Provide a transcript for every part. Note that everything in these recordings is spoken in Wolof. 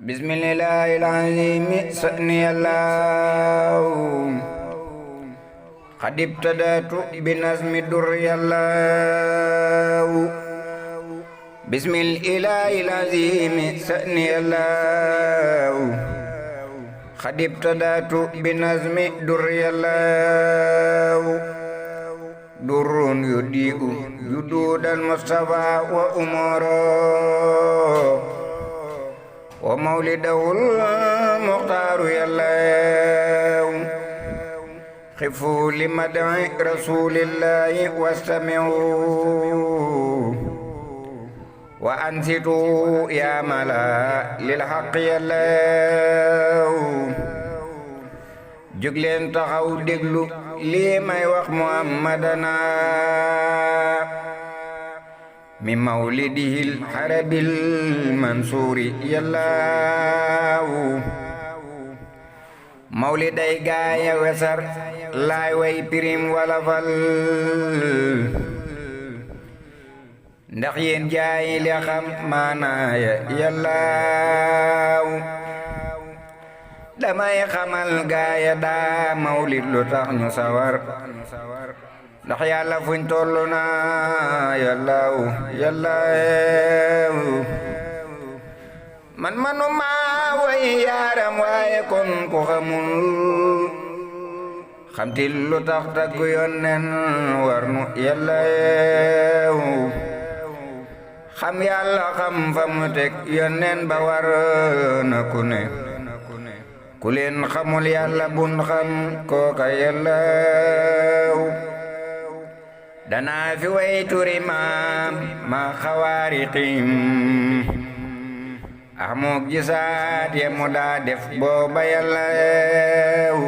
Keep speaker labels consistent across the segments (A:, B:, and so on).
A: بسم الله العظيم سأني الله قد ابتدأت بنظم الدر الله بسم الإله العظيم سأني الله قد ابتدأت بنظم الدر الله در يضيء جدود المصطفى وأمره ومولده المختار يالله خفوا لمدع رسول الله واستمعوا وأنصتوا يا ملا للحق يالله jóg leen taxaw déglu lii may wax muhammadana mi mawlidihil harabil mansuuri yallaahu mawliday gaaya wesar laay way pirim wala fal ndax yéen jaay li xam maanaaya yallaahu damay xamal gaaya daa mawlid lu tax ñu sawar ndax yàlla fuñ tollu na yàllaaw yàllaaw man manuma way yaaram waaye kon ku xamul xamtil lu tax taggu yonnen war nu yàllaaw xam yàlla xam fa mu teg yonnen ba war na ku ne ku leen xamul yàlla bun xam kooka yàllaaw danaa fi way turi maam ma xawaariqim ahmoog gisaat ye mu daa def booba yàllaaw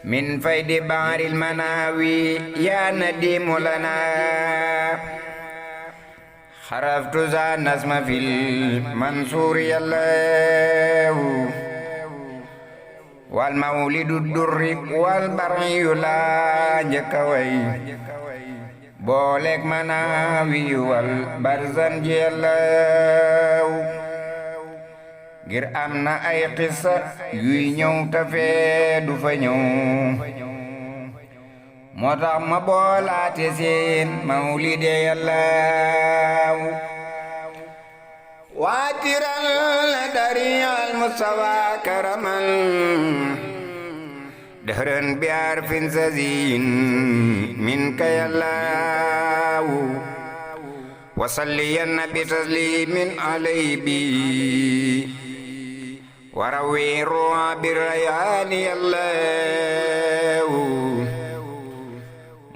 A: min faydi baaril manaawi yaa nadimu lana xaraftu za nasma fil mansuur yàllaaw wal mawlidu durri wal baryu laa njëkka way booleeg manaawi wal barzan jiyallaaw ngir am na ay qissa yuy ñëw ta fee du fa ñëw moo tax ma boolaate seen mawlide yallaaw waatiral dari al mustafa karaman dahran bi arfin sazin minka yallaahu wa salliyan bi taslimin alaybi wa rawi ruha bi rayani yallaahu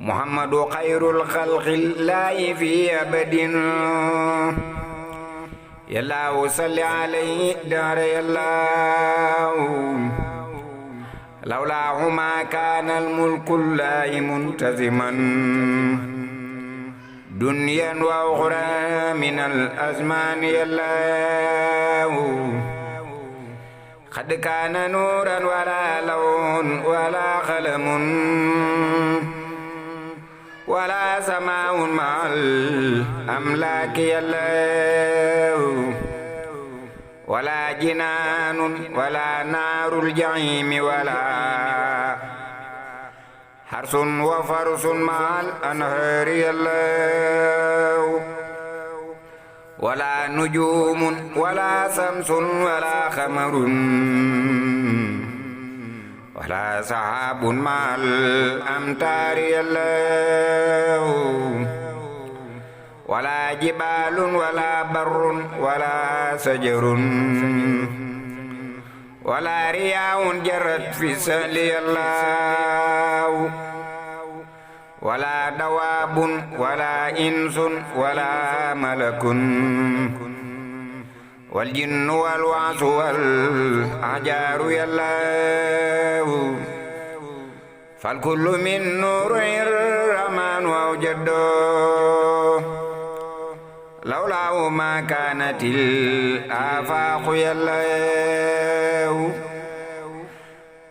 A: muhammadu khairul khalqi laahi fi abadin yallaahu salli alayhi dahra yallaahu lawlaahu maa kaana al-mulku llaahi muntaziman dunyan wa uxraa min al-azmaani yallaahu qad kaana nuuran walaa lawhun walaa qalamun wala samaa'un ma'al amlaaki yallaahu wala jinaanun wala naarul jahiimi wala harsun wa farsun ma'al anhaari yallaahu wala nujuumun wala samsun wala qamarun wala sahabun mal amtaari yallaahu wala jibalun wala barrun wala sajarun wala riyaun jarat fi sali yallaahu wala dawabun wala insun wala malakun wal jinnu wal waasu wal ahjaaru yallaahu fal kullu min nuurir rahmaan awjado lawlaahu maa kaanatil aafaaqu yallaahu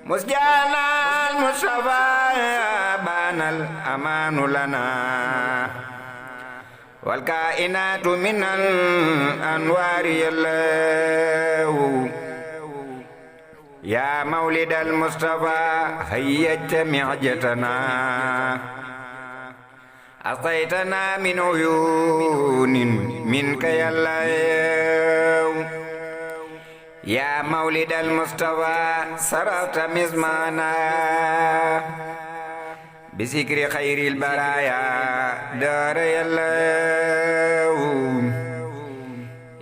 A: musjaanal mustafaa baanal amaanu lanaa والكائنات من الأنوار الله يا مولد المصطفى هيجت معجتنا أعطيتنا من عيون منك يا الله يا مولد المصطفى سررت مزمانا بذكر خير البرايا دار يا الله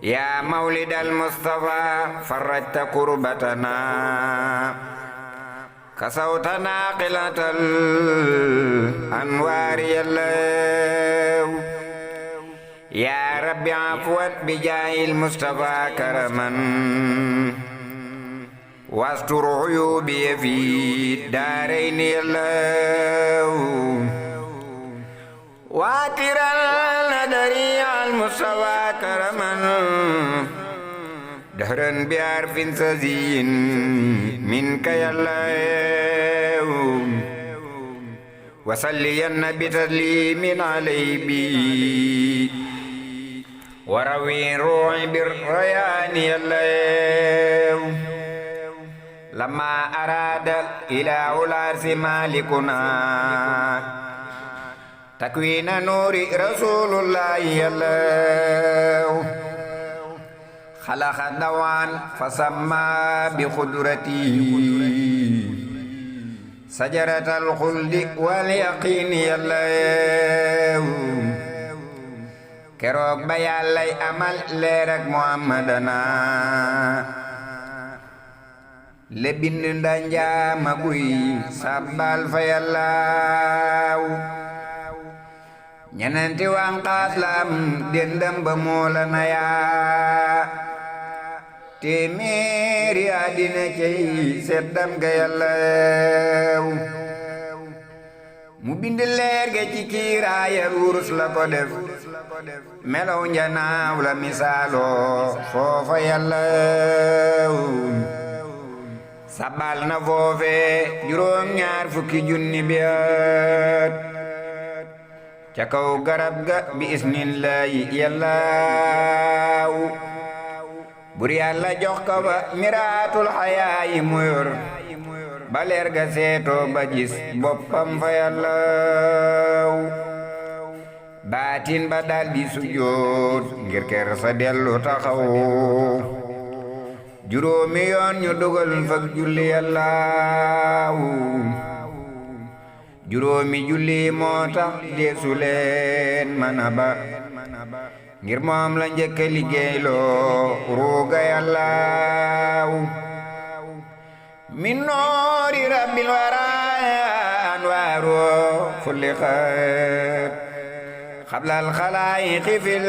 A: يا مولد المصطفى فرجت كربتنا كسوتنا قلة الأنوار يا الله يا رب عفوا بجاه المصطفى كرما واستر عيوبي في الدارين يا الله واترا ندري المصطفى كرما دهرا بعرف سزين منك يا الله وصليا بتسليم علي بي وروي روحي بالريان يا الله لما أراد إله العرش مالكنا تكوين نور رسول الله يا الله خلق الدوان فسمى بقدرته شجرة الخلد واليقين يا الله keroog ba Yàllay amal leer ak Muhammadana le bind ndanjaama guy sabbal fa Yàllaaw ñenenti wanqaas lam dendam ba moola na yaa téeméeri àddina cey seddam ga Yàllaaw mu bind leer ga ci kiiraaya wurus la ko def melaw njanaaw la misaaloo foofa Yàllaaw sabal na foofe juróom ñaar fukki junni bi at ca kaw garab ga bi isnillahi Yàllaaw bur Yàlla jox ko ba miraatul xayaayi mu yor ba leer ga seetoo ba gis boppam fa Yàllaaw baatin ba daldi sujjoot ngir ker sa dellu taxaw juróomi yoon ñu dogal fak julli Yàllaaw juróomi julli moo tax deesu leen mana ba ngir moom la njëkk a liggéeyloo ruuga Yàllaaw min noori rabbil waraa anwaaru xuliqat xablal xalaayiqi fil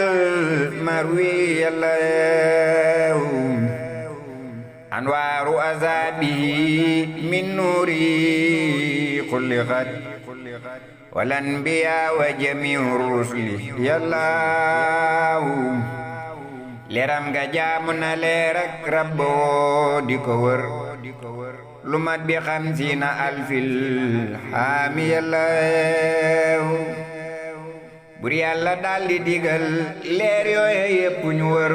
A: marwi Yàllaaw anwaaru azaabihi min nuuri xuliqat wal anbiyaa wa jamii'u rusuli Yàllaaw leeram nga jaamu na leer ak Rabboo di ko wër lu mat bi xamsiina alfil xaami Yàllaaw bur Yàlla daldi digal leer yooye yépp ñu wër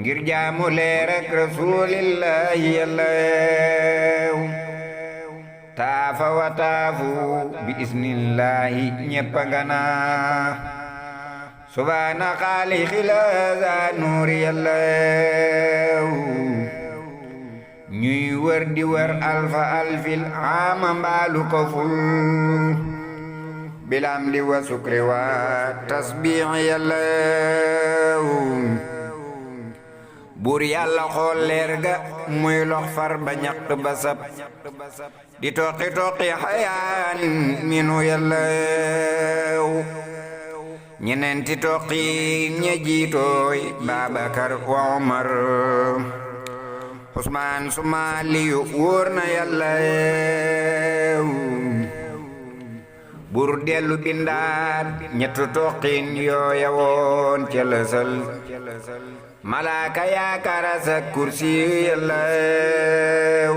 A: ngir jaamu leer ak rasuulillahi Yàllaaw taafa wa taafu bi isnillahi ñeppa ngana subhaana xaaliqi laaza nuuri Yàllaaw ñuy wër di wër alfa alfil ama mbaalu ko ful bilamdi wa sukri wa tasbiix Yàllaaw buur Yàlla xool leer ga muy lox far ba ñaq ba sab di toqi toqi xayaan minu Yàllaaw ñeneenti toqi ñe jiitooy Babakar wa Umar Usmaan suma Aliyu wóor na Yàllaaw buur dellu bindaat ñettu toqin yooya woon ca lësal malaaka yaakara sa kursi Yàllaaw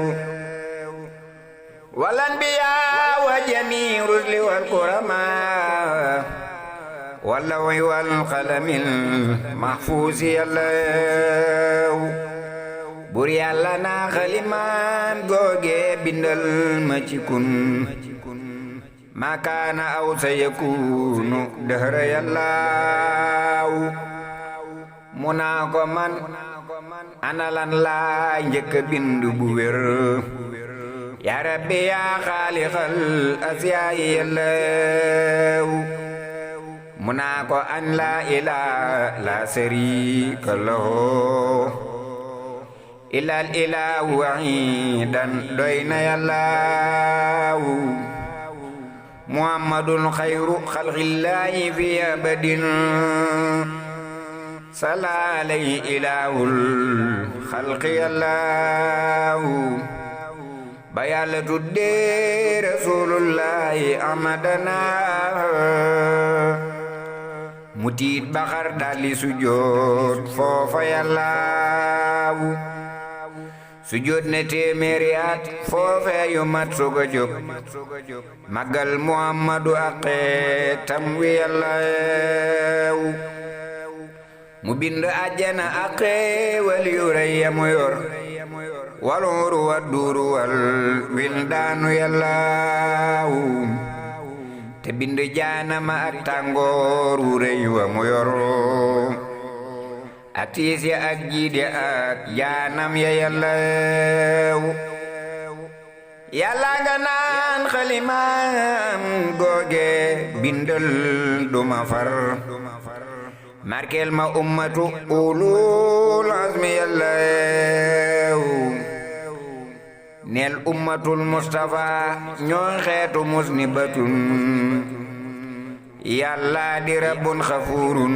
A: wal anbiyaa wa jamii rusli wal kuramaa واللوح والقلم المحفوظ يلاw bur Yàlla naa xalimaan googe bindal ma ci kun ma kaana aw sa yakunu dahra yallaaw mu naa ko man ana lan laa njëkk a bindu bu wér yaa rabbi yaa xaalixal asiyaayi yallaaw mu naa ko an laa ilaaha laa sariika lahu illal ilaahu wahidan doy na yallaaw muhammadun xayru xalqillaahi fi abadin salla alayhi ilaahul xalqi yallaaw ba Yàlla tuddee rasulullahi amadana mu tiit baxar dalli sujoot foofa yallaaw sujoot ne téeméeri at foofe yu mat soga jóg magal muhammadu aqeetam wi yallaaw mu bind àjjana aqeewal yu rëy ya mu yor waluuru wa duuru wal wildaanu yallaaw te bind jaanama ak tàngoor wu rëy wa mu yor ak tiis ya ak jiid ya ak jaanam ya yallaaw yàlla nga naan xalimaam googe bindal duma far markel ma ummatu ulul azmi yallaaw neel ummatul mustafa ñooy xeetu musnibatun yàlla di rabbun xafurun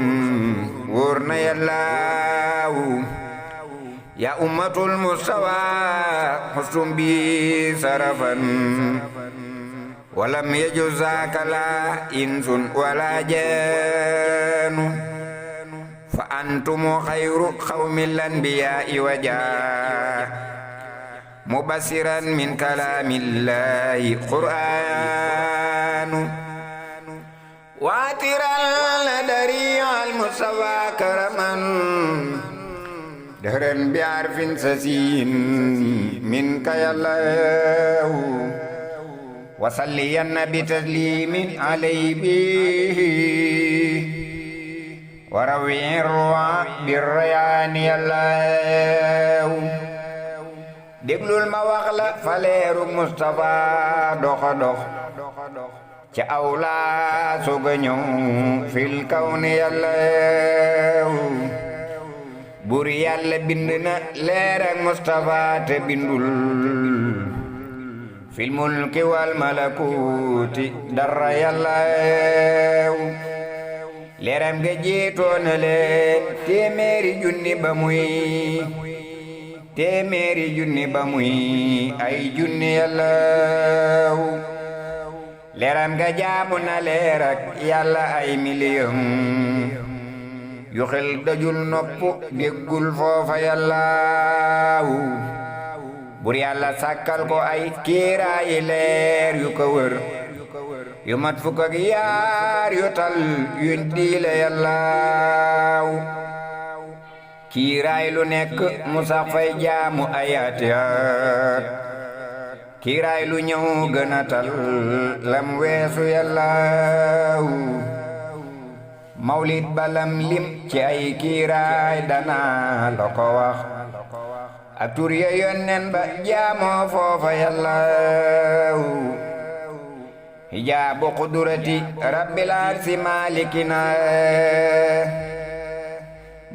A: wóor na yallaaw ya ummatul mustafa xustum bi sarafan walam yajuzaka la insun wala jaanu fa antumu xayru xawmil anbiyaai waja mubasiran min kalaamillahi qur'aanu waatiran dari al mustafa karaman dahran bi arfin sasin min kayallahu wasalliyanna bi taslimin alayhi warawi ruwa bi rayani yallahu déglul ma wax la faleeru Mustafa doxa dox ca awla soga ñëw fil kawni yallaaw buur Yàlla bind na leer ak Mustafa te bindul fil mulki wal malakuti dara yallaaw leeram ga jiitoo na leen téeméeri junni ba muy ay junni yallaaw leeram ga jaamu na leer ak Yàlla ay miliyon yu xel dajul nopp déggul foofa yallaaw bur Yàlla sàkkal ko ay kiiraayi leer yu ko wër yu mat fukk ak yaar yu tal yuñ diile yallaaw kiiraay lu nekk mu sax fay jaamu ayaati at kiiraay lu ñëw gën a tal lam weesu yallaaw mawlid balam lim ci ay kiiraay dana la ko wax ak tur ya yonnen ba jaamoo foofa yallaaw hijaabu qudurati rabbil arsi malikina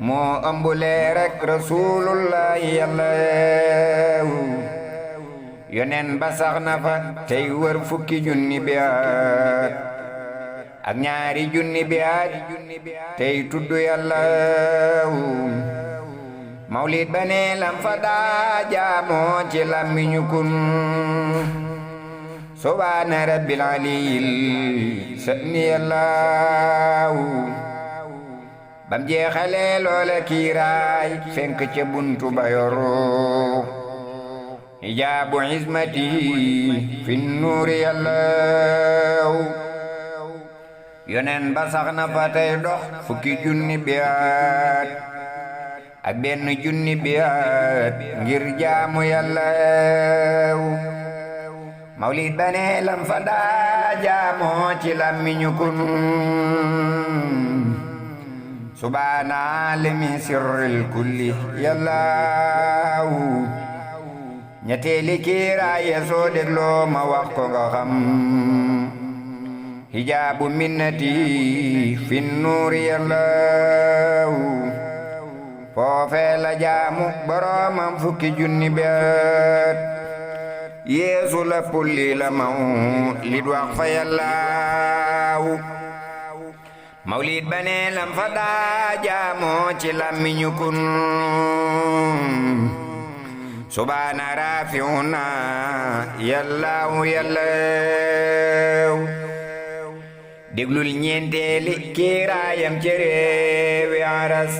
A: moo ëmb leer rek rasulullahi yallaaw yonen ba sax na fa tey wër fukki junni bi at ak ñaari junni bi at tey tudd yallaaw mawlid ba ne lam fa daa jaamoo ci lammiñu kun subhaana rabbil aliyil sa'ni yallaaw bam jeexale loola kiiraay fenk ca buntu ba yoro hijaabu izmati fi nuuri yallaaw yonen ba sax na fa tey dox fukki junni biyaat ak benn junni biyaat ngir jaamu Yàlla mawlid ba ne lam fa daa jaamoo ci làmmiñu kun subhaana limi sirril kulli Yàllaaw ñetteeli kiiraaye soo dégloo ma wax ko nga xam hijaabu minnati fin nuuri Yàllaaw foofee la jaamu boroomam fukki junni beet yeesu la pulli la mawlid wax fa Yàllaaw mawlid ba ne lam fa daa jaamoo ci làmmiñu kun subhaana raafi'una Yàllaaw Yàllaaw déglul ñeenteeli kiiraayam ci réewi aras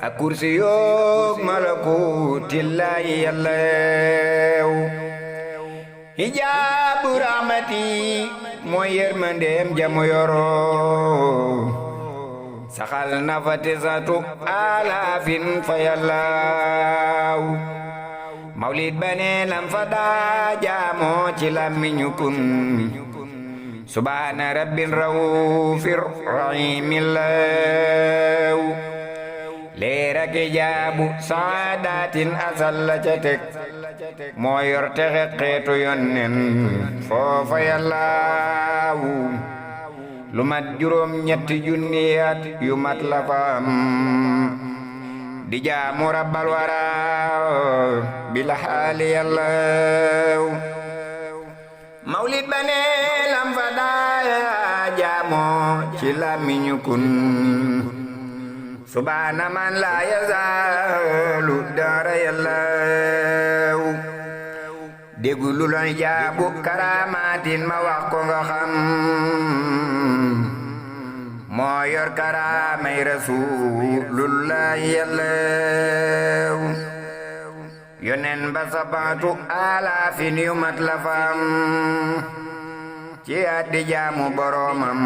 A: ak kursi yoog malakuutillaahi Yàllaaw hijaabu rahmati mooy yërmandeem jamu yoro saxal na fa tisatu alaafin fa Yàllaaw mawlid ba ne lam fa daa jaamoo ci làmmiñu kun subhaana rabbin rawfir rahimillaaw leera ki jaabu saadatin asal la ca teg moo yor texe xeetu yonnen foofa Yàllaaw lu mat juróom ñetti junni at yu mat la fa am di jaamu rabbal wara bila haali Yàllaaw mawlid ba ne lam fa daa jaamoo ci làmmiñu kun subhaana man laa yazaalu daara Yàllaaw déglu looy jaabu karaamaatin ma wax ko nga xam moo yor karaamay rasuulullaahi Yàllaaw yonen ba sabaatu alaafin yu mat la fam ci addi jaamu boroomam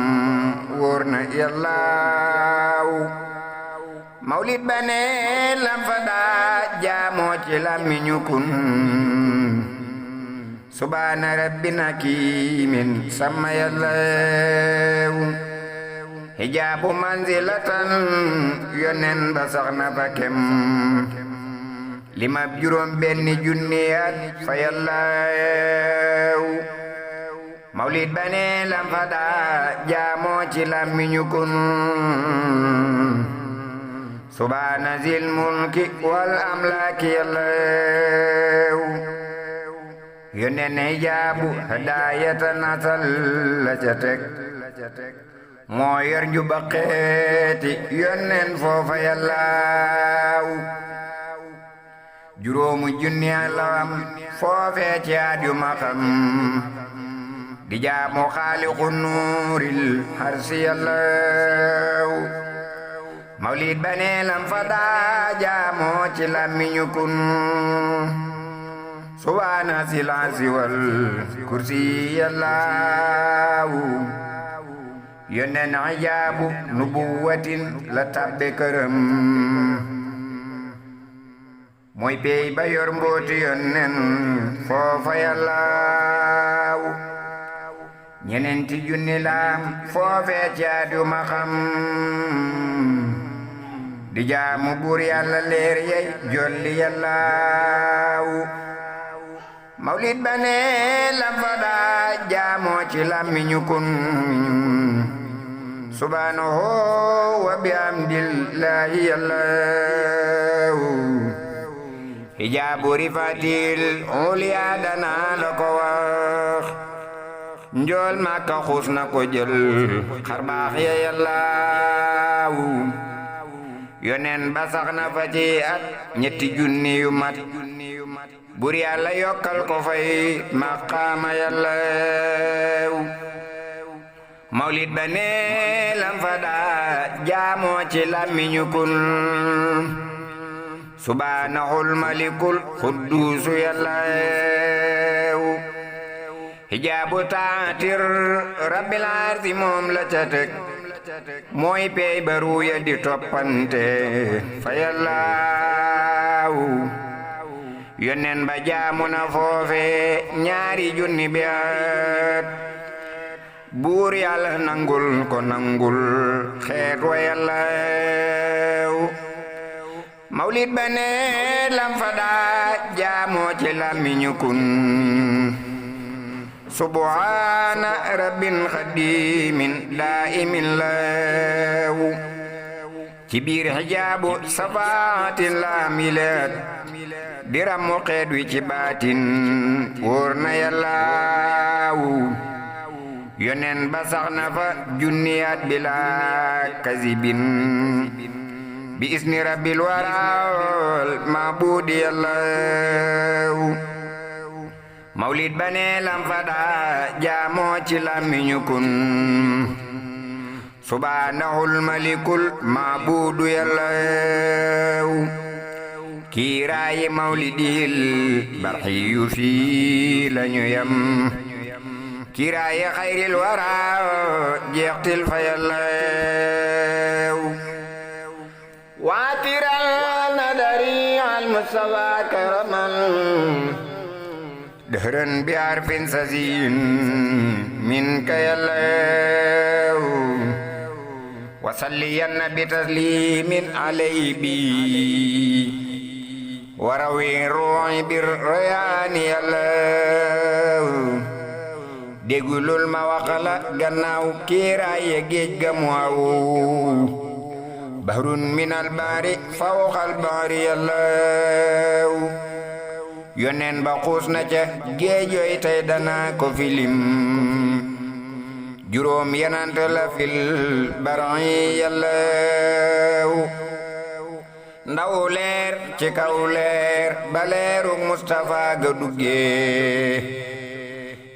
A: wóor na Yàllaaw mawlid ba ne lam fa daa jaamoo ci làmmiñu kun subhaana rabbina kiimin sama Yàllaaw hijaabu manzilatan yonen ba sax na fa kem limab juróom benni junni at fa Yàllaaw mawlid ba ne lam fa daa jaamoo ci làmmiñu kun subhaana zil mulki wal amlaaki Yàllaaw yonen hijaabu hadaayatan asal la ca teg moo yor njuba xeeti yonen foofa Yàllaaw juróomu junni lawam foofee ci at yu ma xam di jaamu xaaliqu nuuril harsi Yàllaaw mawlid ba ne lam fa daa jaamoo ci làmmiñu kun subhaana sil arsi wal kursi Yàllaaw yonen hijaabu nubuwatin la tabbe këram mooy pey ba yor mbooti yonen foofa Yàllaaw ñeneenti junni laam foofee caat yu ma xam di jaamu buur Yàlla leer yey jolli Yàllaaw mawlid ba ne lam fa daa jaamoo ci làmmiñu kun subhaanahu wa bihamdillahi Yàllaaw hijaabu rifatil uliya danaa la ko wax njool Makka xuus na ko jël xar baax ya Yàllaaw yonen ba sax na fa ci at ñetti junni yu mat bur Yàlla yokkal ko fay maqaama Yàllaaw mawlid ba ne lam fa daa jaamoo ci làmmiñu kun subhaanahul malikul qudduusu Yàllaaw hijaabu taatir rabbil arsi moom la ca teg mooy pey baru ya di toppante fa yallaahu yonen ba jaamu na foofe ñaari junni bi at buur yàlla nangul ko nangul xeet wa yallaahu mawlid ba ne lam fa daa jaamoo ci làmmiñu kun subhaana rabbin xadimin daa'imin laahu ci biir hijaabu safaatin laamileet diramu xeet wi ci baatin wóor na yallaahu yonen ba sax na fa junniyaat bilaa kazibin bi isni rabbil waral maabudi yallaahu mawlid ba ne lam fa daa jaamoo ci làmmiñu kun subhaanahul malikul maabudu yallaahu kiiraayi mawlidil barxiyu fii lañu yam kiiraayi xayril wara jeextil fa yallaahu waatiral nadari al mustafa karaman dëhërën bi arfin sasin min ka yallaahu wasalliyanna bi taslimin alayhi bi warawi ruuhi bir rayaani yallaahu déggulul ma waxala gannaaw kiiraaye géej ga mu awu bahrun min albaari fawqal baari yallaahu yonen ba xuus na ca géejooy tey danaa ko filim juróom yanant la fil bari yallaahu ndaw leer ci kaw leer ba leeru Mustafa ga duggee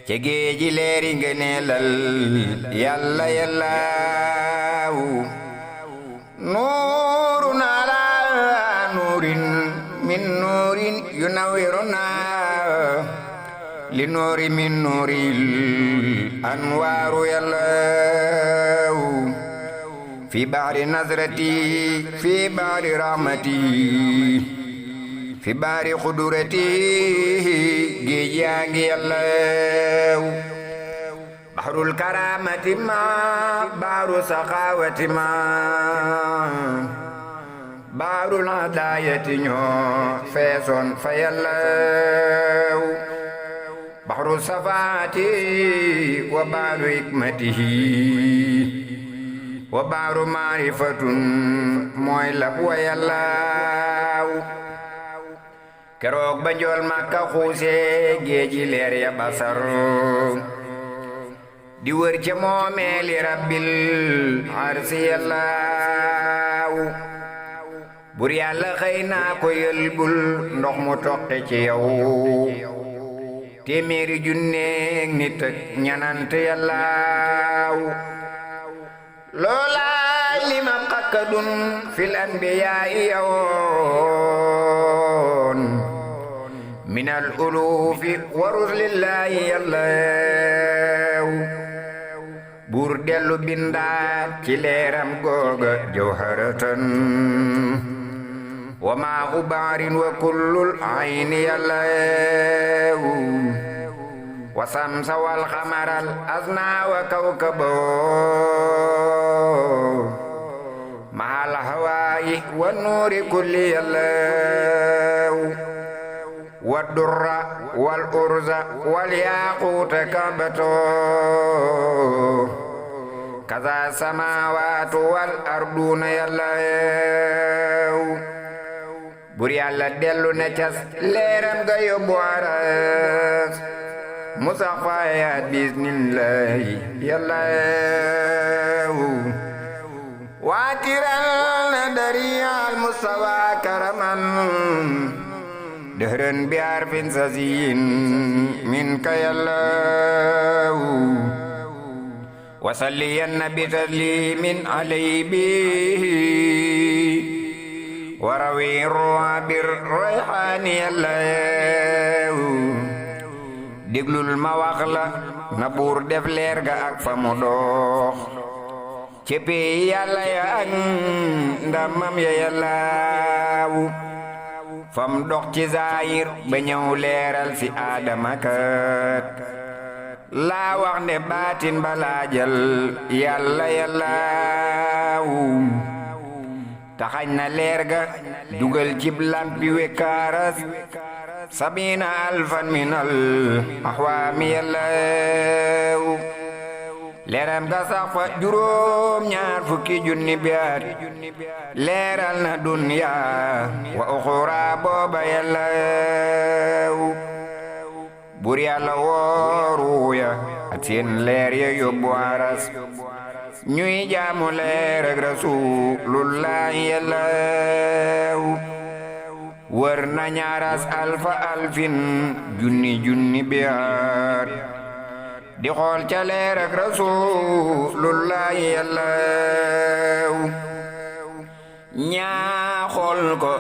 A: ca géeji leeri ngëneelal yàlla yallaahu nuurun ala nuurin min nuurin yunawwiruna li nuuri min nuuril anwaaru yallaahu fi bahri nazrati fi bahri rahmati fi bahri qudurati géej yaa ngi yallaahu bahrul karamati ma bahru saxaawati ma bahrul hadaayati ñoo feesoon fa yallaahu bahru safaati wa bahru hikmatihi wa bahru maarifatun mooy lab wa yallaahu keroog ba njool Makka xuusee géeji leer ya basar di wër ca moomeeli rabbil arsi yallaahu bur yàlla xëy naa ko yëlbul ndox mu toqe ci yow téeméeri junneeg nit ak ñanant yallaahu loola lima qakkadun fil anbiyaa'i yawoon minal uluufi wa rusulillahi yallaahu buur dellu bindaat ci leeram googa jawharatan wa maa ubaarin wa kullul ayni yallaahu wa samsa wal xamaral asna wa kawkabo mahal hawaayi wa nuuri kulli yallaahu wa durra wal urza wal yaaquuta kabato kaza samaawaatu wal arduuna yallaahu bur yàlla dellu na cas leeram ga yóbbu aras musafayaat bismillahi yallaahu waatiral na dariyal mustawa karaman dëhërën bi arfin sasin min ka yallaahu wasalliyanna bi taslimin alayhi warawi ruuha bir rayhaani yallaahu déglul ma wax la na buur def leer ga ak fa mu dox céppi yàlla ya ak ndamam ya yàllaawu fam dox ci zaayir ba ñëw leeral si aadama kat laa wax ne baatin balaajal yàlla yàllaawu taxañ na leer ga dugal cib lampi wekkaaras sabina alfan minal axwaami yàllaawu leeram ga sax fa juróom ñaar fukki junni biat leeral na dunya wa uxura booba yàllaawu bur yàlla wooru ya ak seen leer ya yóbbu aras ñuy jaamu leer ak rasuulullahi yàllaawu wër na ñaaras alfa alfin junni junni biat di xool ca leer ak rasuulullahi yàllaawu ñaa xool ko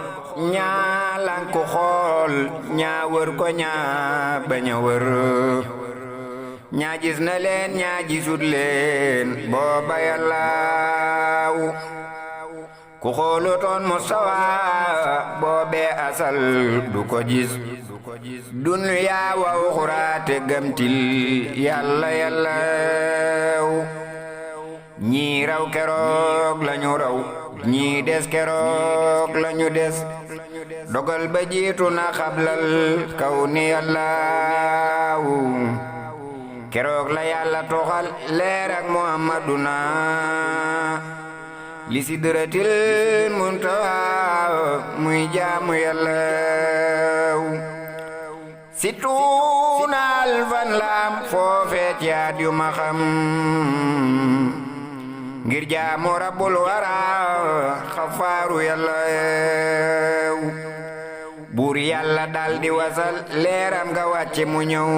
A: ñaa lanku xool ñaa wër ko ñaa bañ a wër ñaa gis na leen ñaa gisut leen booba yàllaawu ku xoolutoon Mustafa boobee asal du ko gis dunyaa wa uxraa te gëmtil yàlla yàllaawu ñii raw keroog lañu raw ñii des keroog lañu des dogal ba jiitu na xablal kaw ni yàllaawu keroog la yàlla toxal leer ak muhammaduna li sidratil muntaha muy jaamu yàllaawu situna alfan laam foofee ci at yu ma xam ngir jaamu rabbul wara xafaaru yàllaawu buur yàlla dal di wasal leeram nga wàcce mu ñëw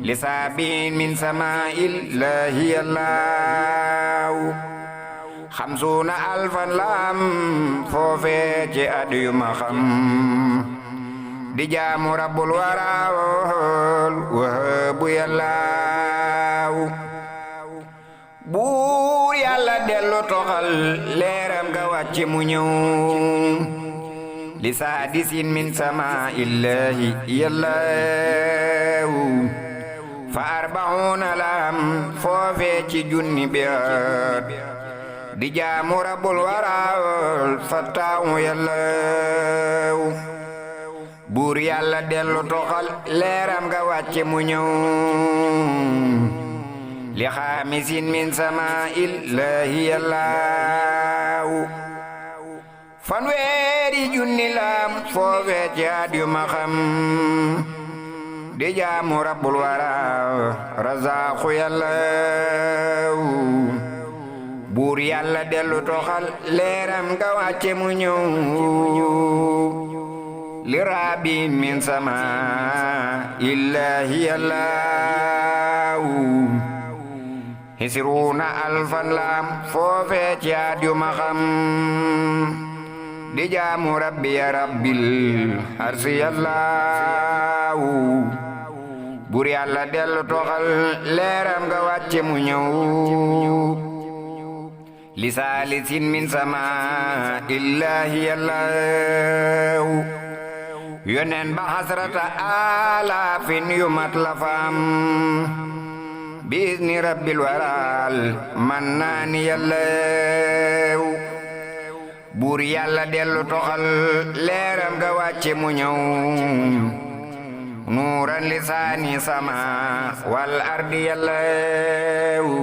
A: li saabin min samaa'illahi yàllaawu xamsuuna alfan laam foofee ci at yu ma xam di jaamu rabbul waraawol wahabu yàllaawu buur yàlla dellu toxal leeram ga wàcce mu ñëw li saadisin min samaa'illahi yàllaawu fa arbaxuuna laam foofee ci junni biat di jaamu rabbul waraawol fattaawu yàllaawu buur yàlla dellu toxal leeram ga wàcce mu ñëw li xaamisin min samaa'illahi yàllaawu fanweeri junni laam foofee ci at yu ma xam di jaamu rabbul wara razaaxu yàllaawu buur yàlla dellu toxal leeram ga wàcce mu ñëw li raabin min samaa'illahi yàllaawu hisruuna alfan laam foofee ci at yu ma xam di jaamu rabbi ya rabbil arsi yàllaawu buur yàlla dellu toxal leeram nga wàcce mu ñëw li saalisin min samaa'illahi yàllaawu yonen ba hasrata alaafin yu mat la faam biizni rabbil waral mannaani yàllaawu buur yàlla dellu toxal leeram ga wàcce mu ñëw nuuran lisaani sama wal ardi yàllaawu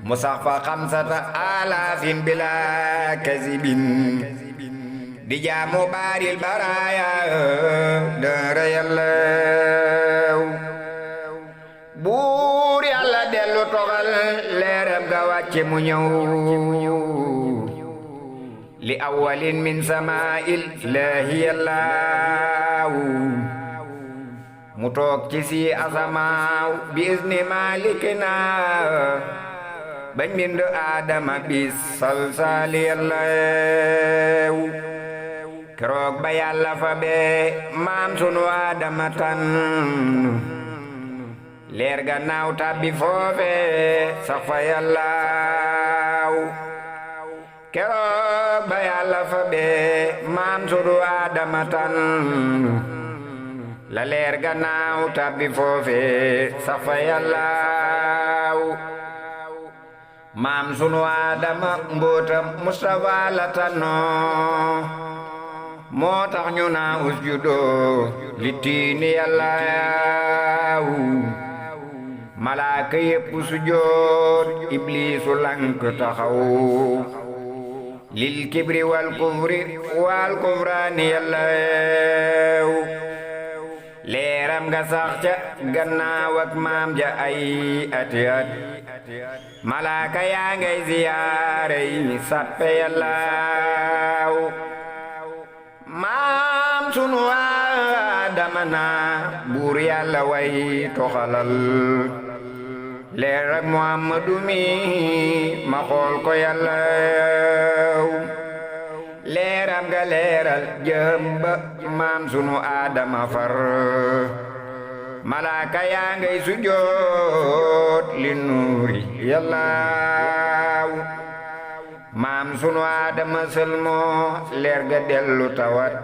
A: mu sax fa xamsata alaafin bila kazibin di jaamu baaril baraaya dara yàllaawu buur yàlla dellu toxal leeram ga wàcce mu ñëw li awwalin min samaa'illahi yàllaawu mu toog ci si asamaaw bi izni maalikina bañ bind aadama bis salsaali yàllaawu keroog ba Yàlla fa bee maam sunu Aadama tan leer ga naaw tabbi foofe sax fa Yàllaaw keroog ba Yàlla fa bee maam sunu Aadama tan la leer ga naaw tabbi foofe sax fa Yàllaaw maam sunu Aadama mbootam Mustafa la tannoo moo tax ñu naa usjudoo li tiini Yàllaaw malaaka yépp sujoot ibliisu lank taxaw lil kibri wal kufraani Yàllaaw leeram nga sax ca gannaaw ak maam ja ay ati at malaaka yaa ngay ziyaare yi sappe Yàllaaw maam sunu Aadama naa buur Yàlla way toxalal leer ak Muhammadu mi ma xool ko Yàllaaw leeram nga leeral jëm ba maam sunu Aadama far malaaka yaa ngay sujoot li nuuri Yàllaaw maam sunu Aadama sëlmoo leer ga dellu tawat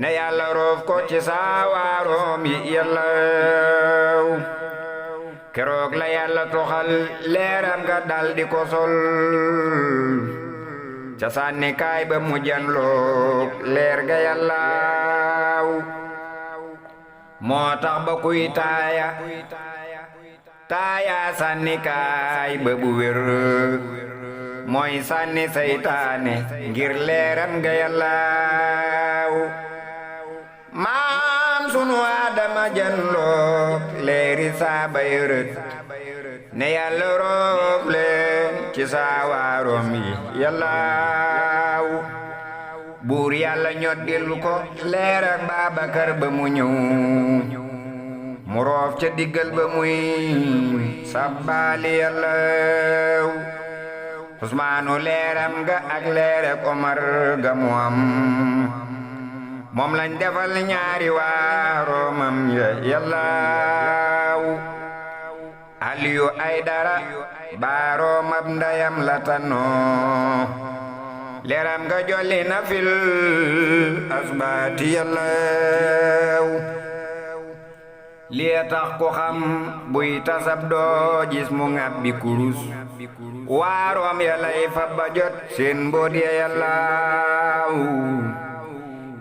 A: ne Yàlla roof ko ci saawaaroom yi Yàllaaw keroog la Yàlla toxal leeram ga daldi ko sol ca sànni kaay ba mu janloog leer ga Yàllaaw moo tax ba kuy taaya sànni kaay ba bu wér mooy sànni saytaane ngir leeram ga Yàllaaw maam sunu Aadama janloog leeri saaba yërët ne Yàlla roof leen ci saawaaroom yi Yàllaaw buur Yàlla ñoddil ko leer ak Babakar ba mu ñëw mu roof ca diggal ba muy sabbaali Yàllaaw Usmaanu leeram ga ak leer ak Omar ga mu am moom lañ defal ñaari waaroomam ya Yàllaaw Aliyu Aydara baaroomab ndayam la tannoo leeram ga jolli na fil asbaati Yàllaaw lii tax ko xam buy tasab doo gis mu ngàbbi kurus waaroom ya lay fa ba jot seen mboot ya Yàllaaw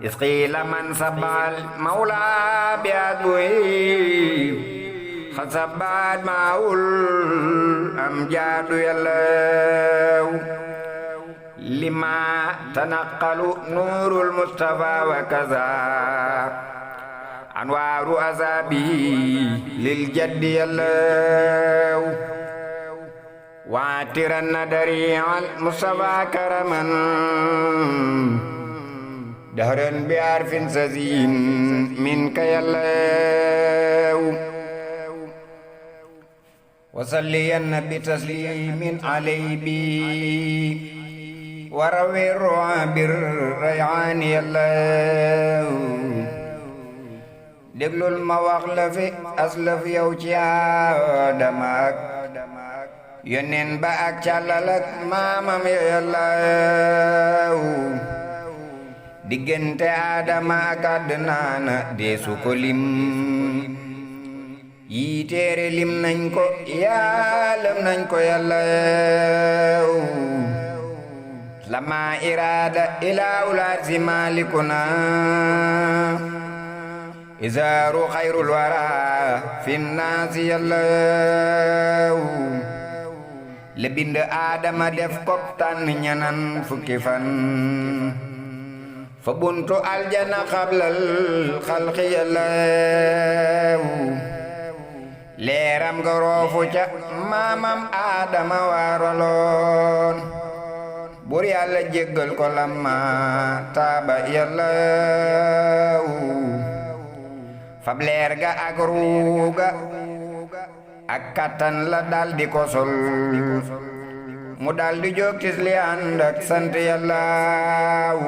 A: isqiila man sabal mawla bi adbuy xasabaat maawul am jaadu Yàllaaw lima tanaqalu nuurul Mustafa wa kaza anwaaru azabi lil jaddi Yàllaaw waatiran nadari al Mustafa karaman dahran bi arfin sazin minka Yàllaaw wasalliyan bi taslimin alay bi warawi bir rayaan Yàllaaw déglul ma wax la fi aslaf yow ci Aadama ak yónneen ba ak càllal ak maamam ya Yàllaaw diggante Aadama ak Adnaana deesu ko lim yi téere lim nañ ko yaalam nañ ko Yàllaaw lama iraada ilaa ulaasi maalikuna izaaru xayrul wara fi naasi Yàllaaw le bind Aadama def ko tànn ñanan fukki fan fa buntu aljana xablal xalqi Yàllaaw leeram nga roofu ca maamam Aadama waaraloon bur Yàlla jéggal ko lamma taaba Yàllaaw fab leer ga ak ruuga ak kattan la daldi ko sol mu daldi jóg tis li ànd ak sant Yàllaaw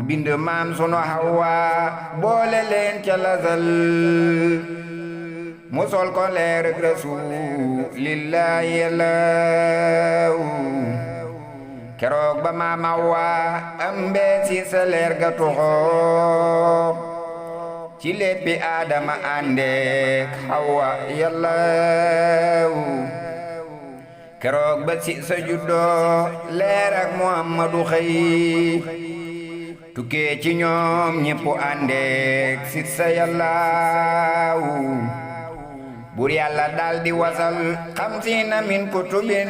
A: bind maam sunu Hawa boole leen ca lasal mu sol ko leer ak rasulillahi yàllaw keroog ba maam Hawa ambee si sa leer ga tuxoo ci léppi Aadama àndeek Hawa yàllaw keroog ba si sa juddoo leer ak Muhammadu xëy tukkee ci ñoom ñépp àndeek si sa yàllaw bur yàlla daldi wasal xamsiina min kutubin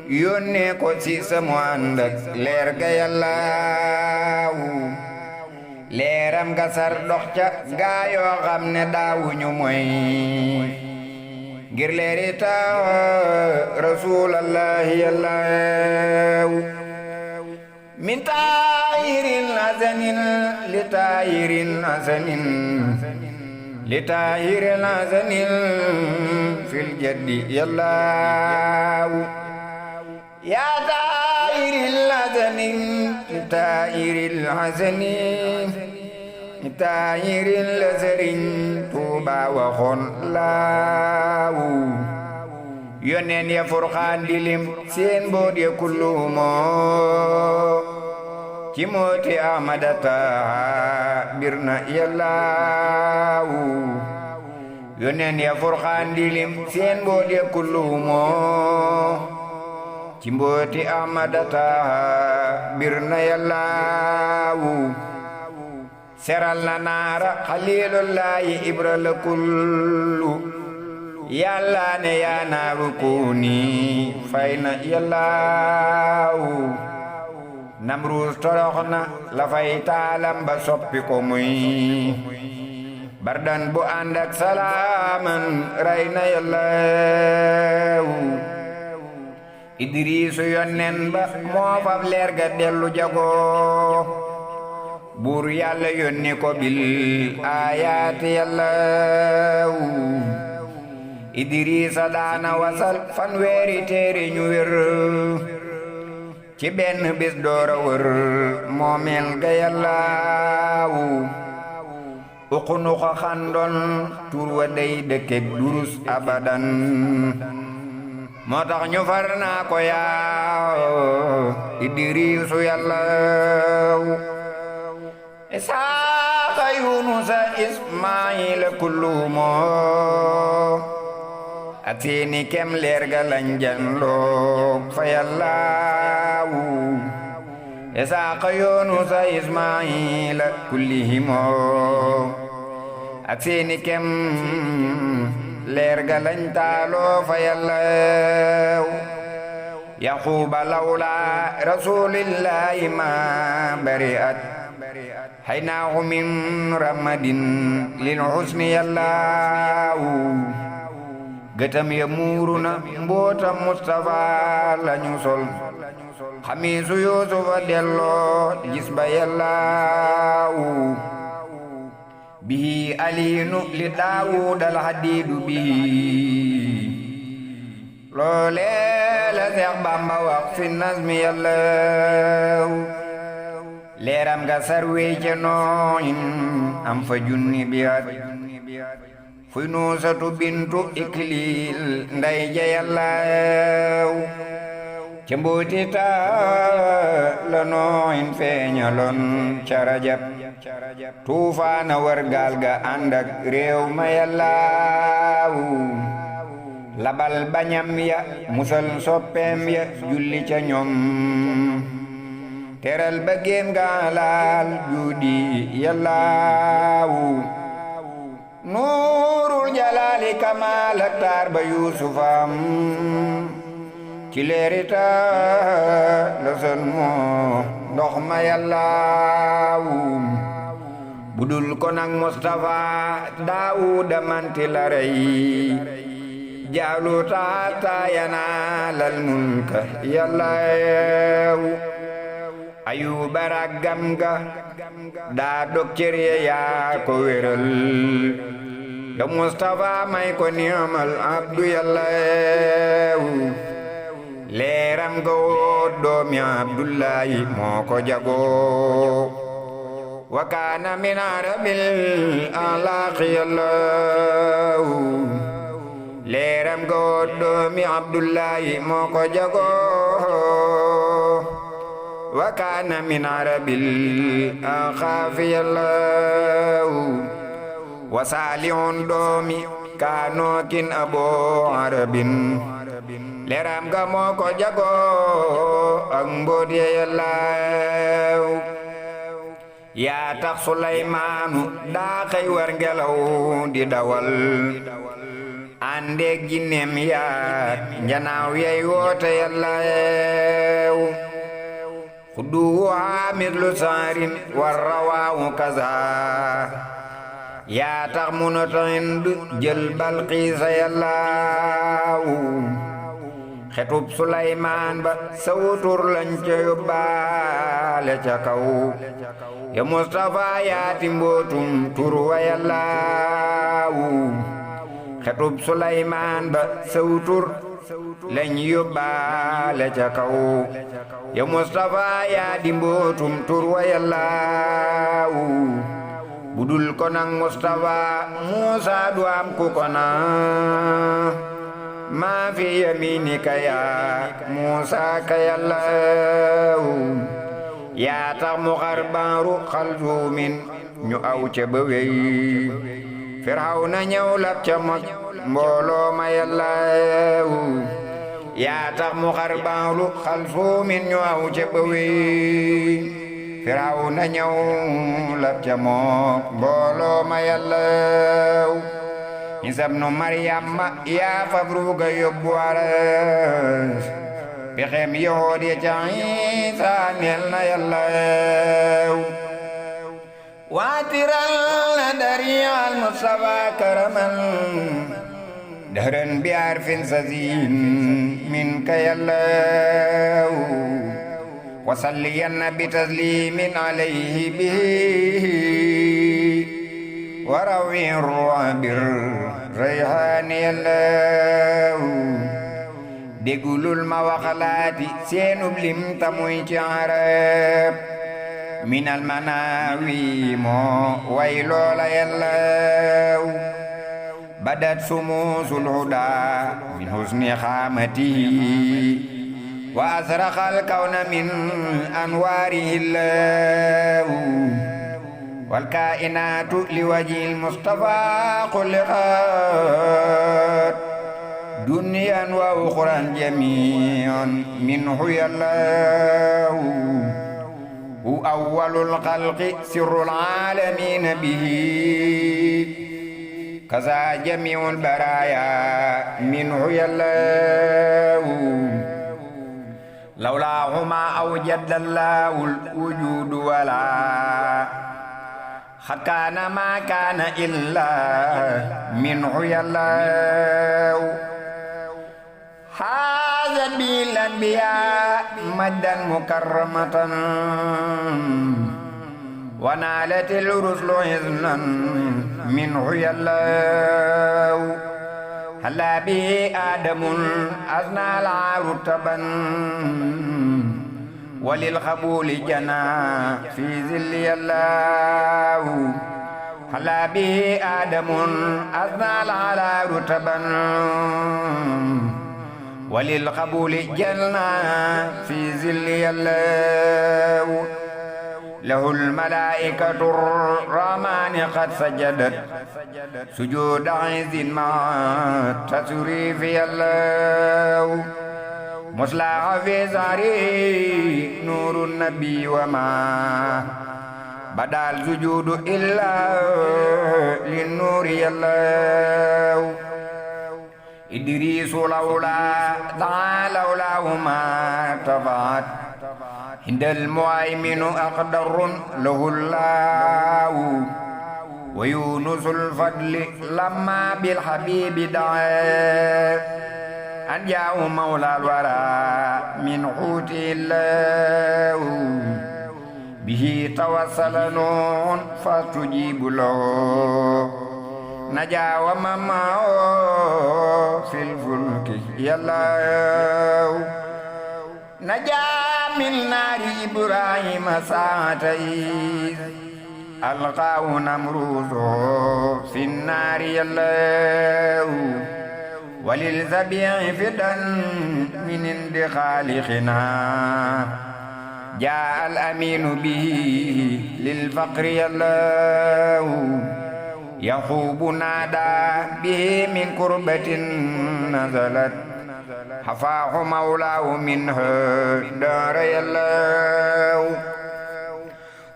A: yónnee ko si sa mu ànd ak leer ga yàllaw leeram ga sar dox ca gaayoo xam ne daawuñu moy ngir leeri taw rasulallahi yàllaw min taayirin hasanin li taayirin hasanin li taayirin hasanin fil jaddi yàllaw yaa taayiril hasanin li taayiril hasanin li taayiril hasanin Tuuba waxoon laawu yónneen ya Furqaan dilim seen boot ya kullumoo ci mooti Ahmada Taha birna yàllaawu yónneen ya Furqaan dilim seen boot ya kullumoo ci mbooti Ahmada Taha birna yàllaawu seral na naara xalilullahi ibra la kullu yàlla ne yaa naaru kuuni fay na yàllaawu Namruus torox na la fay taalam ba soppi ko muy bardan bu ànd ak salaaman ray na yàllaawu Idriisu yonnen ba moo fab leer ga dellu jagoo buur yàlla yónni ko bil aayaati yàllaawu Idriisa daana wasal fanweeri téere ñu wér ci benn bis doora wër moomeel ga yàllaawu uqunu ko xandon tur wa dey dëkkeg durus abadan moo tax ñu far naa ko yaaw Idriisu yàllaawu Isaaqa Yunusa Ismaayila kullumoo ak seeni kem leer ga lañ janloog fa yàllaawu Isaaqa Yunusa Ismaayila kullihimoo ak seeni kem leer ga lañ taaloo fa yàllaawu Yaquuba lawla rasulillahi ma bari'at haynaahu min ramadin lil husni yàllaawu gëtam ya muuru na mbootam Mustafa lañu sol xamiisu Yuusufa delloo gis ba yàllaawu bihi aliinu li Daawuda al hadiidu bihi loolee la Seex Bamba wax fi nazmi yàllaawu leeram ga sarwee ca nooyin am fa junni biyaat fuy nuusatu bintu ikliil nday ja yàllaaw ca mbooti taa la nooyin feeñaloon ca rajab tuufaana war gaal ga ànd ak réew ma yàllaaw labal bañam ya musal soppeem ya julli ca ñoom teral ba géem ga laal juudi yàllaawu nuurul jalaali kamaal ak taar ba yuusufam ci leerita la son moo ndox ma yàllaawu budul ko nag Mustafa Daawuda manti la rey jaaluta hatta yanaalal mulka yàllaawu Ayuba raggam ga daa dog cër ya yaa ko wéral ya Mustafa may ko ni'mal abdu yàllaawu leeram ga woot doomi Abdullahi moo ko jagoo wa kaana min arabil alaaqi yallahu leeram ga woot doomi Abdullahi moo ko jagoo wa kaana min arabil axaafi yallahu wa saalihun doomi kaanookin aboo arabin leeram ga moo ko jagoo ak mbóot ya yallaaw yaa tax Suleymaanu daa xëy war ngelaw di dawal àndeeg jinneem yaa njanaaw yay woote yallaaw xudduwu mislu saarin war rawaawu kaza yaa tax munata Hind jël Balqiisa yallaaw xetub Suleymaan ba sawutur lañ ca yóbbaale ca kaw ya Mustafa yaati mbootum tur wa yallaaw xetub Suleymaan ba sawutur lañ yóbbaale ca kaw ya Mustafa yaati mbootum tur wa yallaaw budul ko nang Mustafa Muusa du am ku ko na maa fi yaminika yaa Muusa ka yallaaw yaa tax mu xar baaru xalsuumin ñu aw ca ba wey Firawna ñëw lab ca moj mbooloo ma yallaaw yaa tax mu xar baaru xalsuumin ñu aw ca ba wey Firawna ñëw lab ca moj mbooloo ma yallaaw Iisa bnu Maryama yaa fabruga yóbbu aras pexem yahood ya ca Iisa neel na yallaaw waatiral na dariyal Mustafa karaman dahran bi arfin sazin minka yallaaw wasalliyanna bi taslimin alayhi bihi warawi ruwabir rayhaani yallaaw déggulul ma waxalaati seenub lim tamuy ci arab minal manaawi moo way loola yallaaw badat sumuusul hudaa min husni xaamatihi wa asraqal kawna min anwaarihi yallaaw wal kaa'inaatu li wajhil Mustafaa xuliqat dunyan wa uxran jamii'an minhu yallaahu hu awwalul xalqi sirrul aalamiina bihi kaza jamii'ul baraayaa minhu yallaahu lawlaahu maa awjada llaahul wujuuda walaa xad kaana maa kaana illaa minhu yallaaw haaza bil anbiyaa majdan mukarramatan wa naalatil rusulu iznan minhu yallaaw hallaa bihi aadamun aznaa al-rutaban walil xabuli jana fi zilli yallaahu xalaa bihi aadamun asnaal ala rutaban walil xabuli jana fi zilli yallaahu lahul malaa'ikatu rahmaani qad sajadat sujuuda izin ma tasrifi yallaahu muslaa fi zahri nuuru nabi wa ma badal sujuudu illaa li nuuri yallaahu idriisu lawlaa ma tafaat hindal muhayminu aqdarun lahu llaahu wa yunusul fadli lamma bil habibi daa an jaahu mawlal wara min xuuti llaahu bihi tawassala nuun fastujibu lahu najaa wa mamao fil fulki yallaahu نجا من نار إبراهيم ساعتين ألقاه نمرود في النار يلاه وللذبيح فدا من عند خالقنا جاء الأمين به للفقر يلاه يخوب نادى به من كربة نزلت حفاه مولاه منها دار يلاه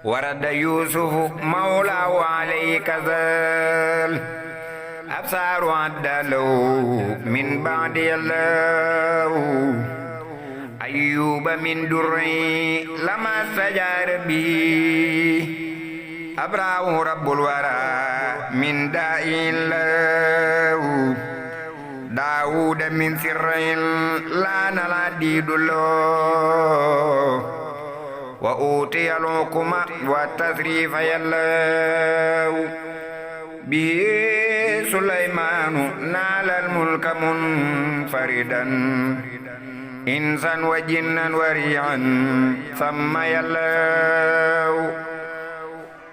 A: ورد يوسف مولاه عليه كذل أبصار عدلو من بعد يلاه أيوب من دري لما استجار به أبراه رب الورى من داء له داود من سر لا نلاديد له وأوتي الحكم والتصريف يلاه به سليمان نال الملك منفردا إنسا وجنا وريعا ثم يلاه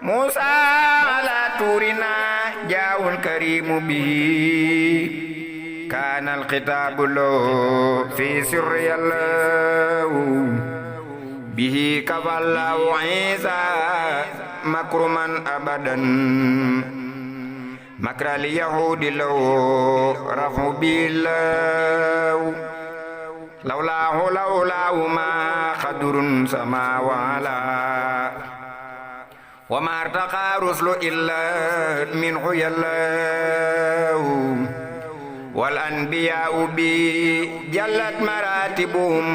A: موسى على طورنا جاء الكريم به كان الخطاب له في سر يلاه به كفى الله عيسى مكرما أبدا مكر اليهود له رفع بالله لولاه ما خدر سما وعلا وما ارتقى رسل إلا منه يلاه والأنبياء بي جلت مراتبهم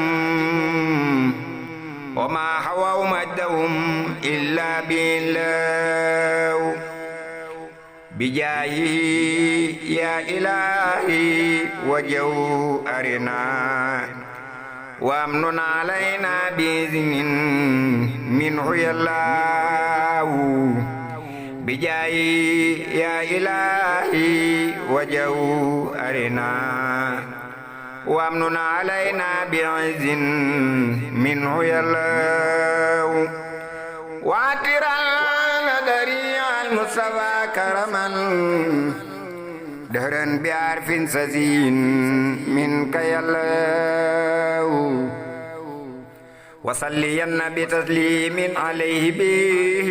A: وما حووا مجدهم إلا بالله بجاهه يا إلهي وجو أرنا وامن علينا بإذن منه يالله بجاهه يا إلهي وجو أرنا وامن علينا بعز منه يالله واترا لدريع المصطفى كرما دهرا بعرف سزين منك يالله وصلين بتسليم عليه به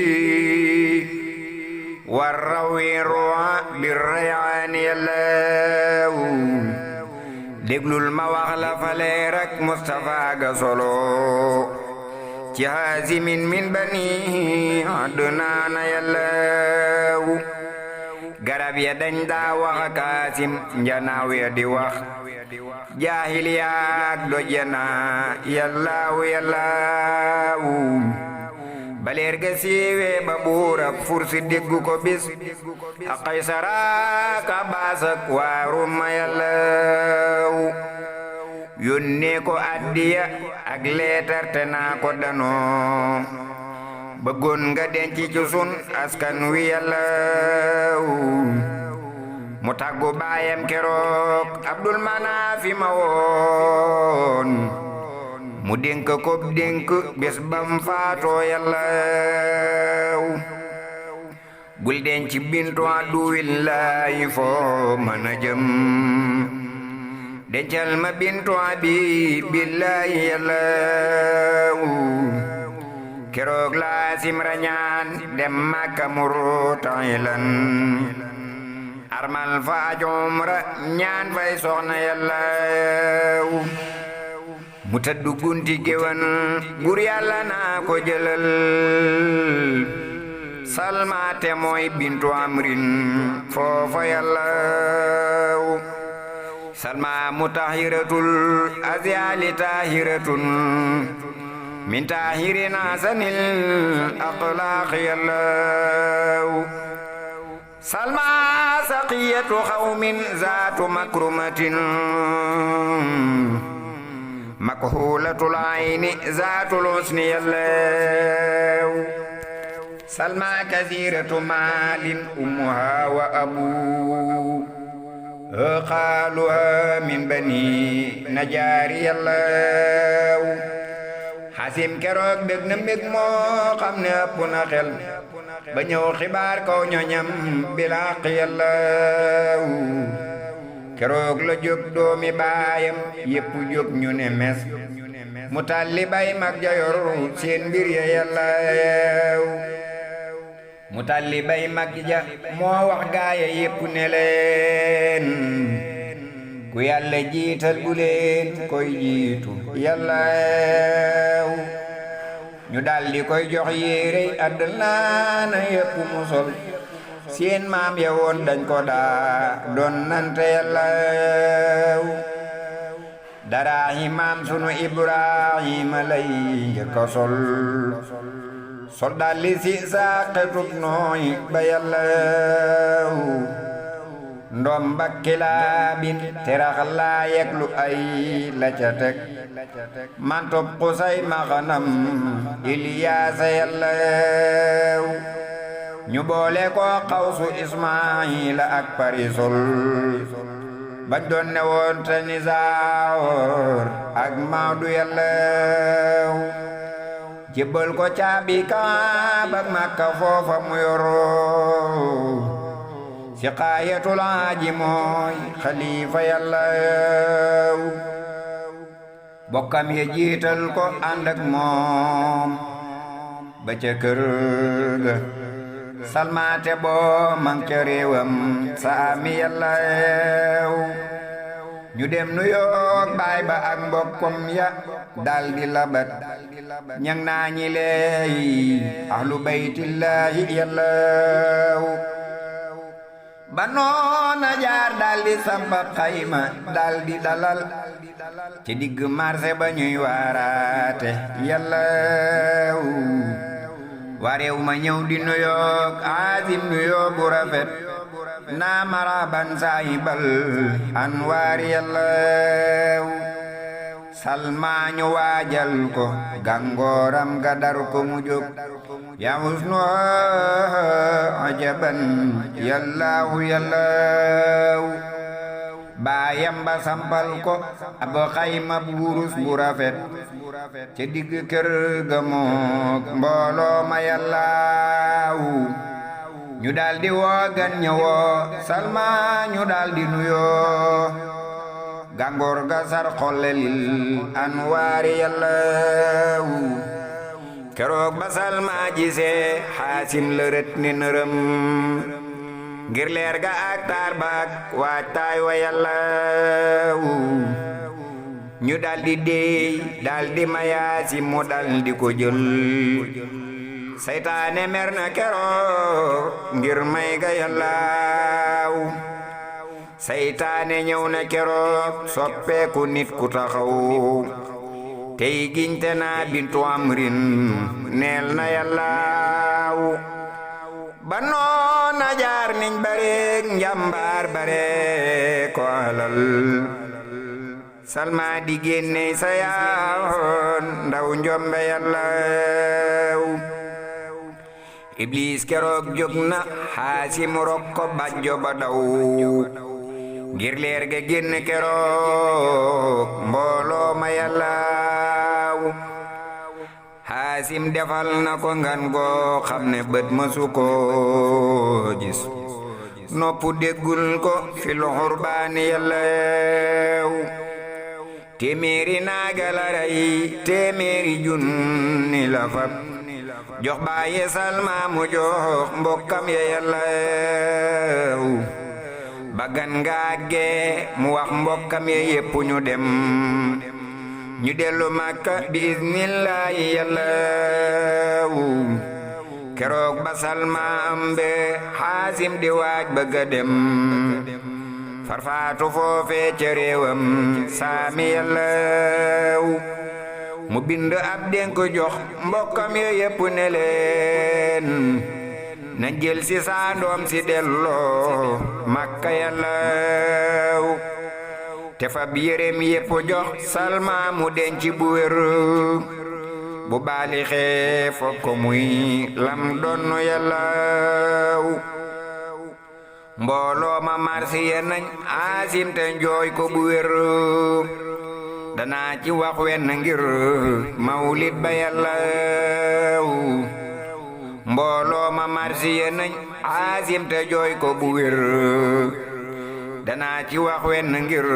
A: والروي الروع بالريعان يالله déglul ma wax la fale rek Mustafa ga solo ci hazimin min bani Adnaan yàllaw garab ya dañ daa wax Kaasim njanaaw ya di wax jaahiliyaak dojana yàllaw yàllaw baleer ga siiwee ba buurab fursi déggu ko bis a Qaysara ka baasak waaruma yàllaw yónnee ko addiya ak leetar te naa ko danoo bëggoon nga denc ci sun askan wi yàllaw mu tàggu baayam keroog Abdul Manaafi ma woon mu dénk ko dénk bés bam faatoo yàllaw bul denc bintu aduwillaahi foo mën a jëm dencal ma bintu abibillaahi yàllaw keroog laa simrañaan dem Makka murtahilan armal fa umra ñaan fay soxna yàllaw mu tëddu gunti géwan bur yàlla naa ko jëlal salmaate mooy bintu amrin foofa yàllaw salma mutahiratul azyali tahiratun min tahirina sanil aqlaq yàllaw salma saqiyatu xawmin zaatu makrumatin makhulatul ayni zaatul husni yàllaw salma kathiratu maalin ummuha wa abu qaaluha min bani najaari yàllaw xasim keroog bég na mbég moo xam ne ëpp na xel ba ñëw xibaar kaw ñoñam bilaq yàllaw keroog la jóg doomi baayam yépp jóg ñu ne mes mu talli bay mag jayor seen mbir ya yàllaw mu talli bay mag ja moo wax gaaya yépp ne leen ku yàlla jiital bu leen koy jiitu yàllaw ñu daldi koy jox yéerey àddinaana yépp mu sol seen maam ya woon dañ ko daa doon nante yàllaw daraahi maam sunu Ibrahima lay njëkk a sol daldi si saaqetub nooy ba yàllaw ndom bakkilaabin terax laa yeglu ay la ca teg mantop xusay maxanam Iliyaasa yàllaw ñu boole ko xawsu Ismaayila ak parisol bañ doon ne woon te Nisaar ak Maadu yàllaw jébbal ko caabi Kaaba ak Makka foofa mu yoro siqaayatul aaji mooy xalifa yàllaw bokkam ye jiital ko ànd ak moom ba ca kër ga salmaate boo mang ca réewam saami yàllaw ñu dem nu yoog baay ba ak mbokkom ya daldi labat ñang naa ñi leey ahlu baytillahi yàllaw ba noona jaar daldi sampab xayma daldi dalal ci digg marché ba ñuy waaraate yàllaw wareew ma ñëw di nuyoog Azim nuyoo bu rafet naa maraban saahibal anwaar yàllaw salma ñu waajal ko gàngooram ga dar ko mu jóg yaa husnu ajaban yàllaahu yàllaw baayam ba sampal ko ab xayma bu wurus bu rafet ca digg kër ga mook mbooloo ma yàllaaw ñu daldi woo gan ñëwoo salma ñu daldi nuyoo gàngoor ga sar xollelil anwaari yàllaw keroog ba salma gisee xaasim lërët ni nërëm ngir leer ga ak taar ba ak waajtaay wa yàllaw ñu daldi deey daldi mayaasi mu daldi ko jël saytaane mer na keroog ngir may ga yàllaw saytaane ñëw na keroog soppeeku nit ku taxaw tey giñte naa bintu amrin neel na yàllaaw ba noona jaar niñ bareek njambaar bare ko alal salma di génney sa yaawoon ndaw njombe yàllaaw iblis keroog jóg na xaasim rok ko bajjo ba daw ngir leer ga génn keroog mbooloo ma yàllaaw xaasim defal na ko ngan goo xam ne bët mësu ko gis noppu déggul ko fil xurbaani yàllaaw téeméeri naaga la rey téeméeri junni la fab jox baaye salma mu jox mbokkam ya yàllaaw bagan ngaage mu wax mbokkam ya yépp ñu dem ñu dellu Makka bi iznillaahi yàllaaw keroog ba salma ambe xaasim di waaj bëgga dem farfaatu foofee ca réewam saami yàllaaw mu bind ab dénk jox mbokkam ya yépp ne leen na jël si saa ndoom si delloo Makka yàllaaw te fab yéreem yépp jox salma mu denc bu wér bu baali xee fokk muy lam donnu yàllaaw mbooloo ma marsiye nañ Aasim te njooy ko bu wér danaa ci wax wenn ngir mawlid ba yàllaw mbooloo ma marsiya nañ aasim te jooy ko bu wér danaa ci wax wenn ngir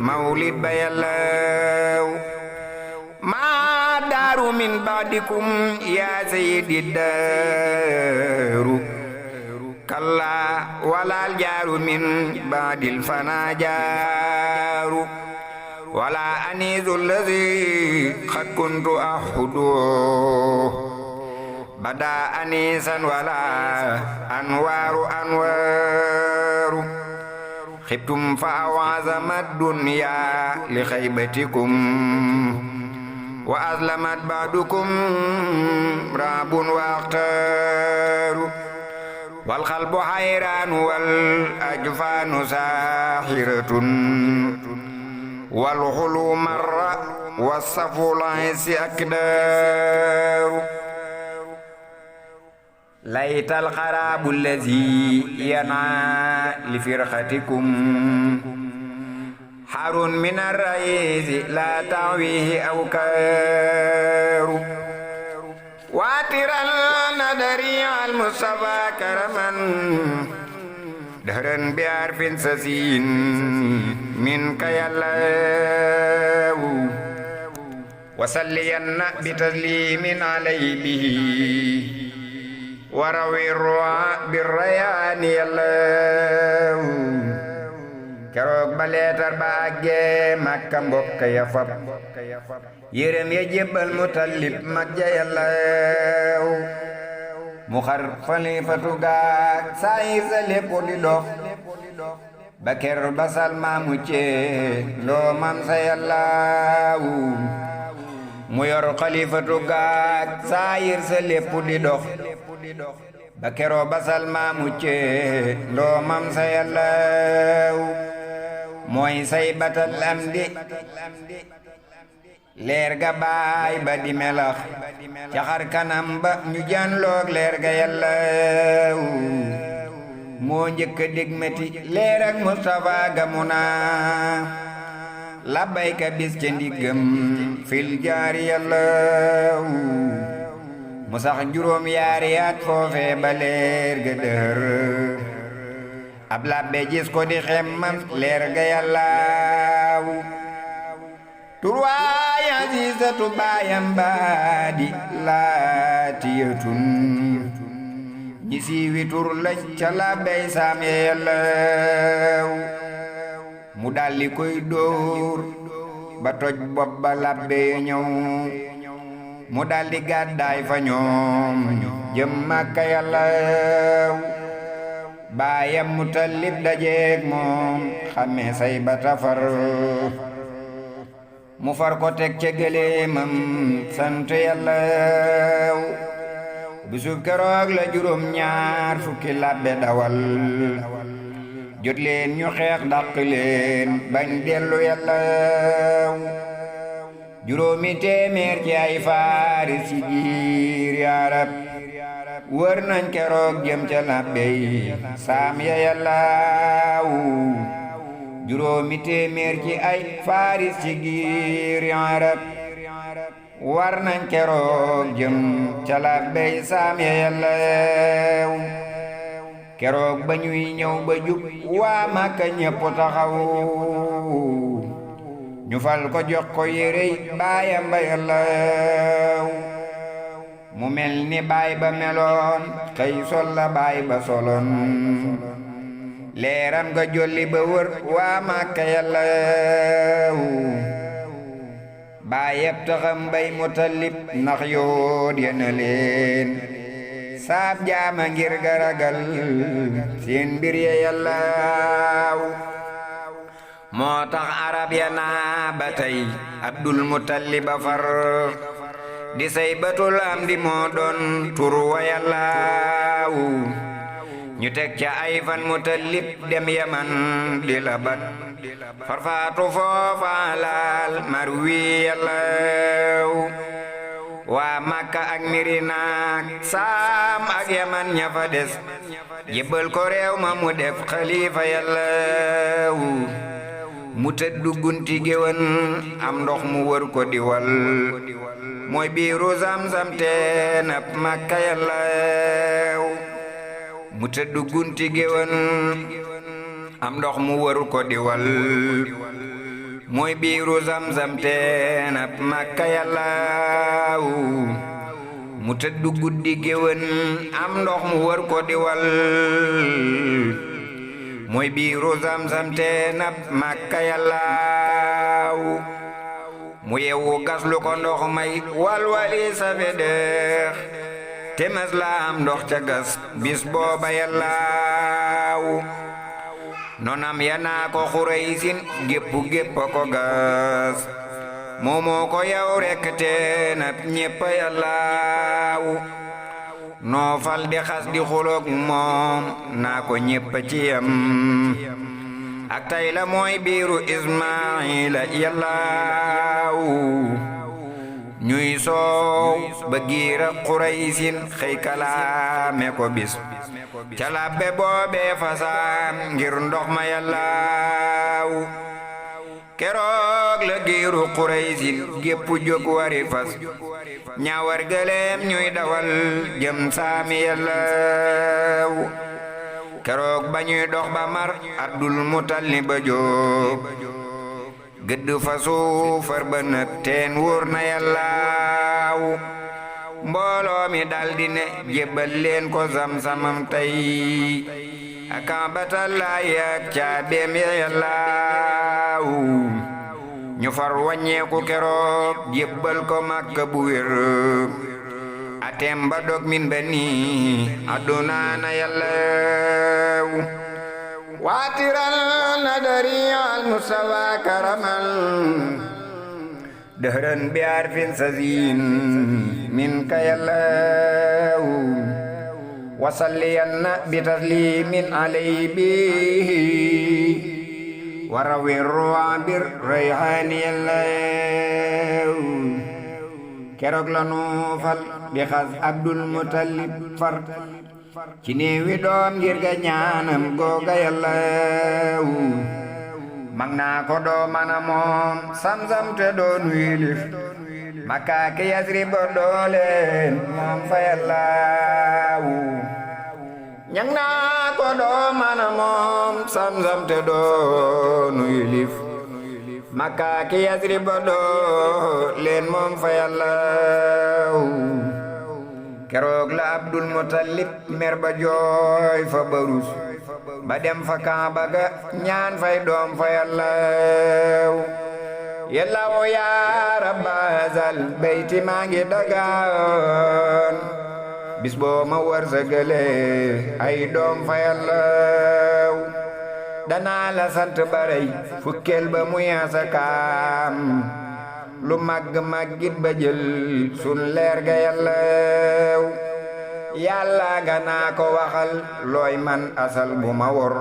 A: mawlid ba yàllaw maa daaru min baadikum yaa sayyidi daaru kallaa walaal jaaru min baadil fanaa jaaru wala aniisu lazi xad kuntu ahudu bada aniisan wala anwaaru anwaaru xibtum fa awazamat dunya li xaybatikum wa azlamat ba'dukum raabun wa axtaaru wal qalbu hayraan wal ajfaanu saaxiratun wal xulu marra wa safu laysi akdaaru laytal xaraabu lazi yanaa li firqatikum harun min arraisi la tawihi awkaaru waatiral nadari al mustafa karaman dahran bi arfin sasin min kayallahu wasalliyanna bi taslimin alayhi bihi warawi ruwa bi rayani yallahu keroog ba leetar ba àggee Makka mbokk ya fab yérem ya jébbal Mutallib mag ja yàllaw mu xar xalifatu gaag saayir sa lépp di dox ba ker ba salma mu cee loo mam sa yàllaw mu yor xalifatu gaag saayir sa lépp di dox ba keroo ba salma mu cee loo mam sa yàllaw mooy say batal am di leer ga baay ba di melax ca xar kanam ba ñu jaan loog leer ga yàllaw moo njëkk a dég meti leer ak Mustafa ga mu naa labbayka bis ca ndiggam fil jaari yàllaw mu sax juróom yaari at foofee ba leer ga dër ab labbe gis ko di xemmam leer ga yàllaaw turwaay Aziizatu baayam baadi laatiyatun ñi siiwi tur lañ ca labbey saam ye yàllaaw mu daldi koy dóor ba toj bopp ba labbe ñëw mu daldi gàddaay fa ñoom jëm Makka yàllaaw baayam Mutallib dajeek moom xamee say ba tafar mu far ko teg ca gëléemam sant yàllaaw bisub keroog la juróom ñaar fukki labbe dawal jot leen ñu xeex dàq leen bañ dellu yàllaaw juróomi téeméer ci ay faaris ci giir yaarab wër nañ keroog jëm ca labbey saam ya yàllaaw juróomi téeméer ci ay faaris ci giir yaarab war nañ keroog jëm ca labbey saam ya yàllaaw keroog ba ñuy ñëw ba jub waa Makka ñépp taxaw ñu fal ko jox ko yérey baayam ba yàllaaw mu mel ni baay ba meloon xëy sol la baay ba solon leeram nga jolli ba wër waa Makka yàllaaw baayab taxam bay Mutallib nax yoot yena leen saab jaama ngir garagal seen mbir ya yàllaaw moo tax arab ya naa ba tey Abdul Mutallib a far di say batul am di moo doon tur wa yàllaaw ñu teg ca ay fan Mutallib dem Yaman di labat farfaatu foofa laal marwi yàllaaw waa Makka ak Mirina Saam ak Yaman ña fa des jébbal ko réew ma mu def xalifa yàllaaw mu tëddu gunti géwën am ndox mu wër ko di wal mooy biiru Zamzam teen ab Makka yàllaw mu tëddu gunti géwën am ndox mu wër ko di wal mooy biiru Zamzam teen ab Makka yàllaw mu tëddu guddi géwën am ndox mu wër ko di wal mooy biiru Zamzam teen ab Makka yàllaaw mu yewu gas lu ko ndox may walwali safe deex te mas la am ndox ca gas bis booba yàllaaw nonam yanaa ko Xuraysin gépp ko gas moomoo ko yow rekk teen ab ñépp yàllaaw noo fal di xas di xuloog moom naa ko ñépp ci yam ak tay la mooy biiru Ismaayila yàllaaw ñuy soow ba giira Xuraysin xëy kalaame ko bis ca labbe boobee fasaan ngir ndox ma yàllaaw keroog la giiru Xuraysin gépp jóg wari fas ñaawar gëléem ñuy dawal jëm saami yàllaaw keroog ba ñuy dox ba mar Abdul Mutalib ba jóg gëdd fasu far ba nëb teen wóor na yàllaaw mbooloo mi daldi ne jébbal leen ko Zamzamam tey akabatallaahi ak caabeem ya yàllaaw ñu far wàññeeku keroog jébbal ko Makka bu wér atem ba dog min ba nii aduna na yàllaaw waatiral nadari al mustawa karamal dëhran bi arfin sazin min ka yàllaaw wasalliyanna bi taslimin alay bihi warawir ruwabir rayhani yàllaaw keroog la nu fal di xas Abdul Mutalib far ci néewi doom ngir ga ñaanam googa yàllaaw mag naa ko doo mana moom Zamzam te doon wilif Makka ki Yasrib dooleen moom fa yàllaaw ñang naa ko doo mana moom Zamzam te doon wilif Makka ki Yasrib dooleen moom fa yàllaaw keroog la Abdul Mutalib mer ba jooy fa barus ba dem fa Kaaba ga ñaan fay doom fa yàllaaw yàllaaw yaa rabba hazal bayti maa ngi dagaan bis boo ma wërsëgale ay doom fa yàllaaw danaa la sant barey fukkeel ba muy asakaam lu màgg màggit ba jël sun leer ga yàllaaw yàlla nga naa ko waxal looy man asal bu ma wor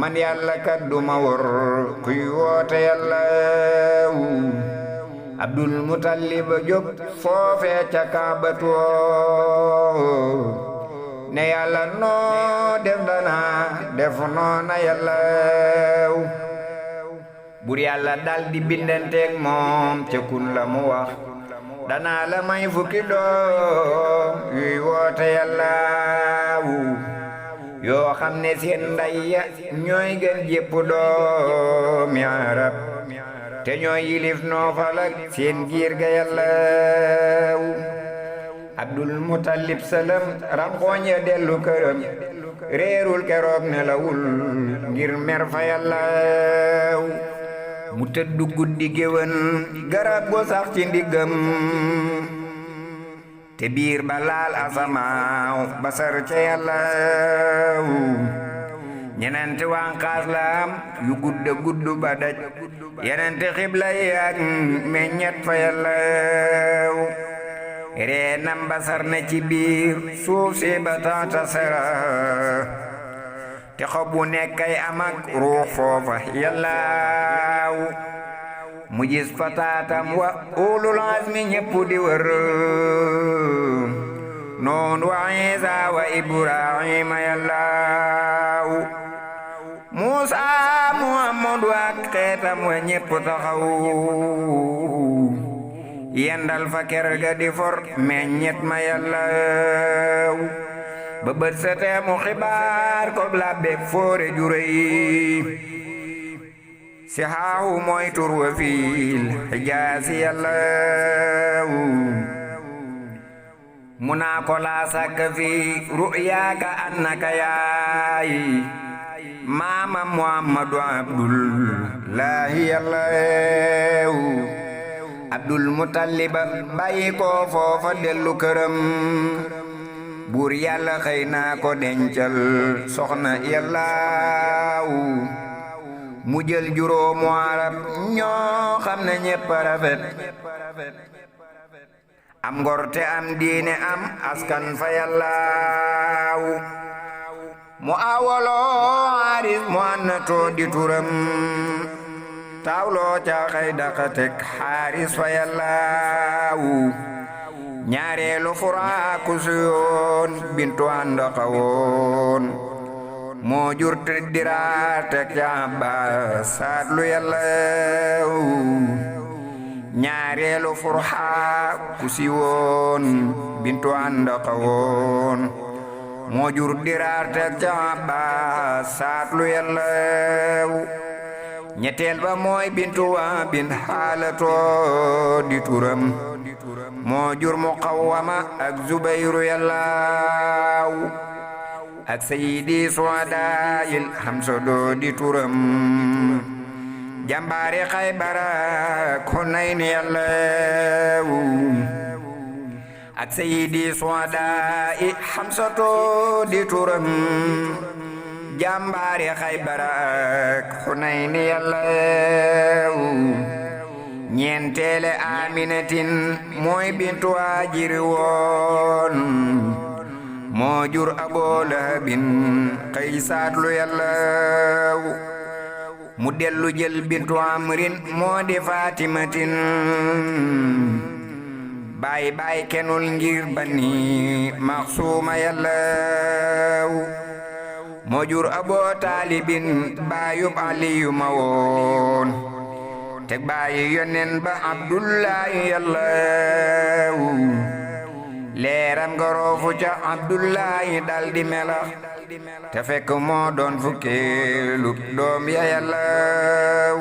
A: man yàlla kat du ma wor kuy woote yàllaaw Abdul Mutalib jóg foofee ca Kaabatu ne yàlla noo def dana def noona yàllaaw bur yàlla dal di bindanteeg moom ca kun la mu wax danaa la may fukki doom yuy woote yàllaaw yoo xam ne seen ndey ya ñooy gën jépp doomi arab te ñooy yilif noofal ak seen giir ga yàllaaw Abdul Mutalib salam ranxooñ ya dellu këram réerul keroog nelawul ngir mer fa yàllaaw mu tëddu guddi géwën garab go sax ci ndiggam te biir ba laal asamaaw basar ca yàllaaw ñenenti wànqaas la am yu gudd ba daj yenenti xibla yi ak meññet fa yàllaaw reenam basar na ci biir suuf si ba taata sera te xob wu nekkay am ak ruux foofa yàllaaw mu gis fataatam wa ulul azmi ñépp di wër noon wa Isa wa Ibrahima yàllaaw Musa Muhammadu ak atam wa ñépp taxaw yendal fa ker ga di for meññet ma yàllaw ba bët setee mu xibaar ko labbe foore juréy si xaahu mooy tur wa fiil xijaasi yàllaw mu naa ko laa sàkk fi ru'yaaka annaka yaay maamam muhammadu abdullahi yàllaw abdul mutalliba bàyyi ko foofa dellu këram buur yàlla xëy naa ko dencal soxna yàllaw mu jël juróomu arab ñoo xam ne ñépp rafet am ngor te am diine am askan fa yàllaw mu awoloo aris mu annatoo di turam tawloo ca xay daqatek xaaris fa yàllaw ñaareelu furaaku suyoon bintu àndaqawoon moo jur diratek ca Abbaas saatlu yàllaw ñaareelu furaaku siwoon bintu àndaqawoon moo jur diratek ca Abbaas saatlu yàllaw ñetteel ba mooy bintu wa bin xaalatoo di turam moo jur Muqawwama ak Zubayru yàllaw ak sayidi suwadaayil Hamsa doo di turam jàmbaari Xaybara ak Hunayni yàllaw ak sayidi suwadaayi Hamsa doo di turam jàmbaari Xaybara ak Hunayni yàllaw ñeenteele Aminatin mooy bintu Haajir woon moo jur Abu Lahabin xëy saatlu yàllaw mu dellu jël bintu Amrin moo di Fatimatin baay kenul ngir Bani Maxsuuma yàllaw moo jur Abu Taalibin baayub Aliyu ma woon teg baayi yonen ba Abdullahi yàllaw leeram nga roofu ca Abdullahi daldi melax te fekk moo doon fukkeelu doom ya yàllaw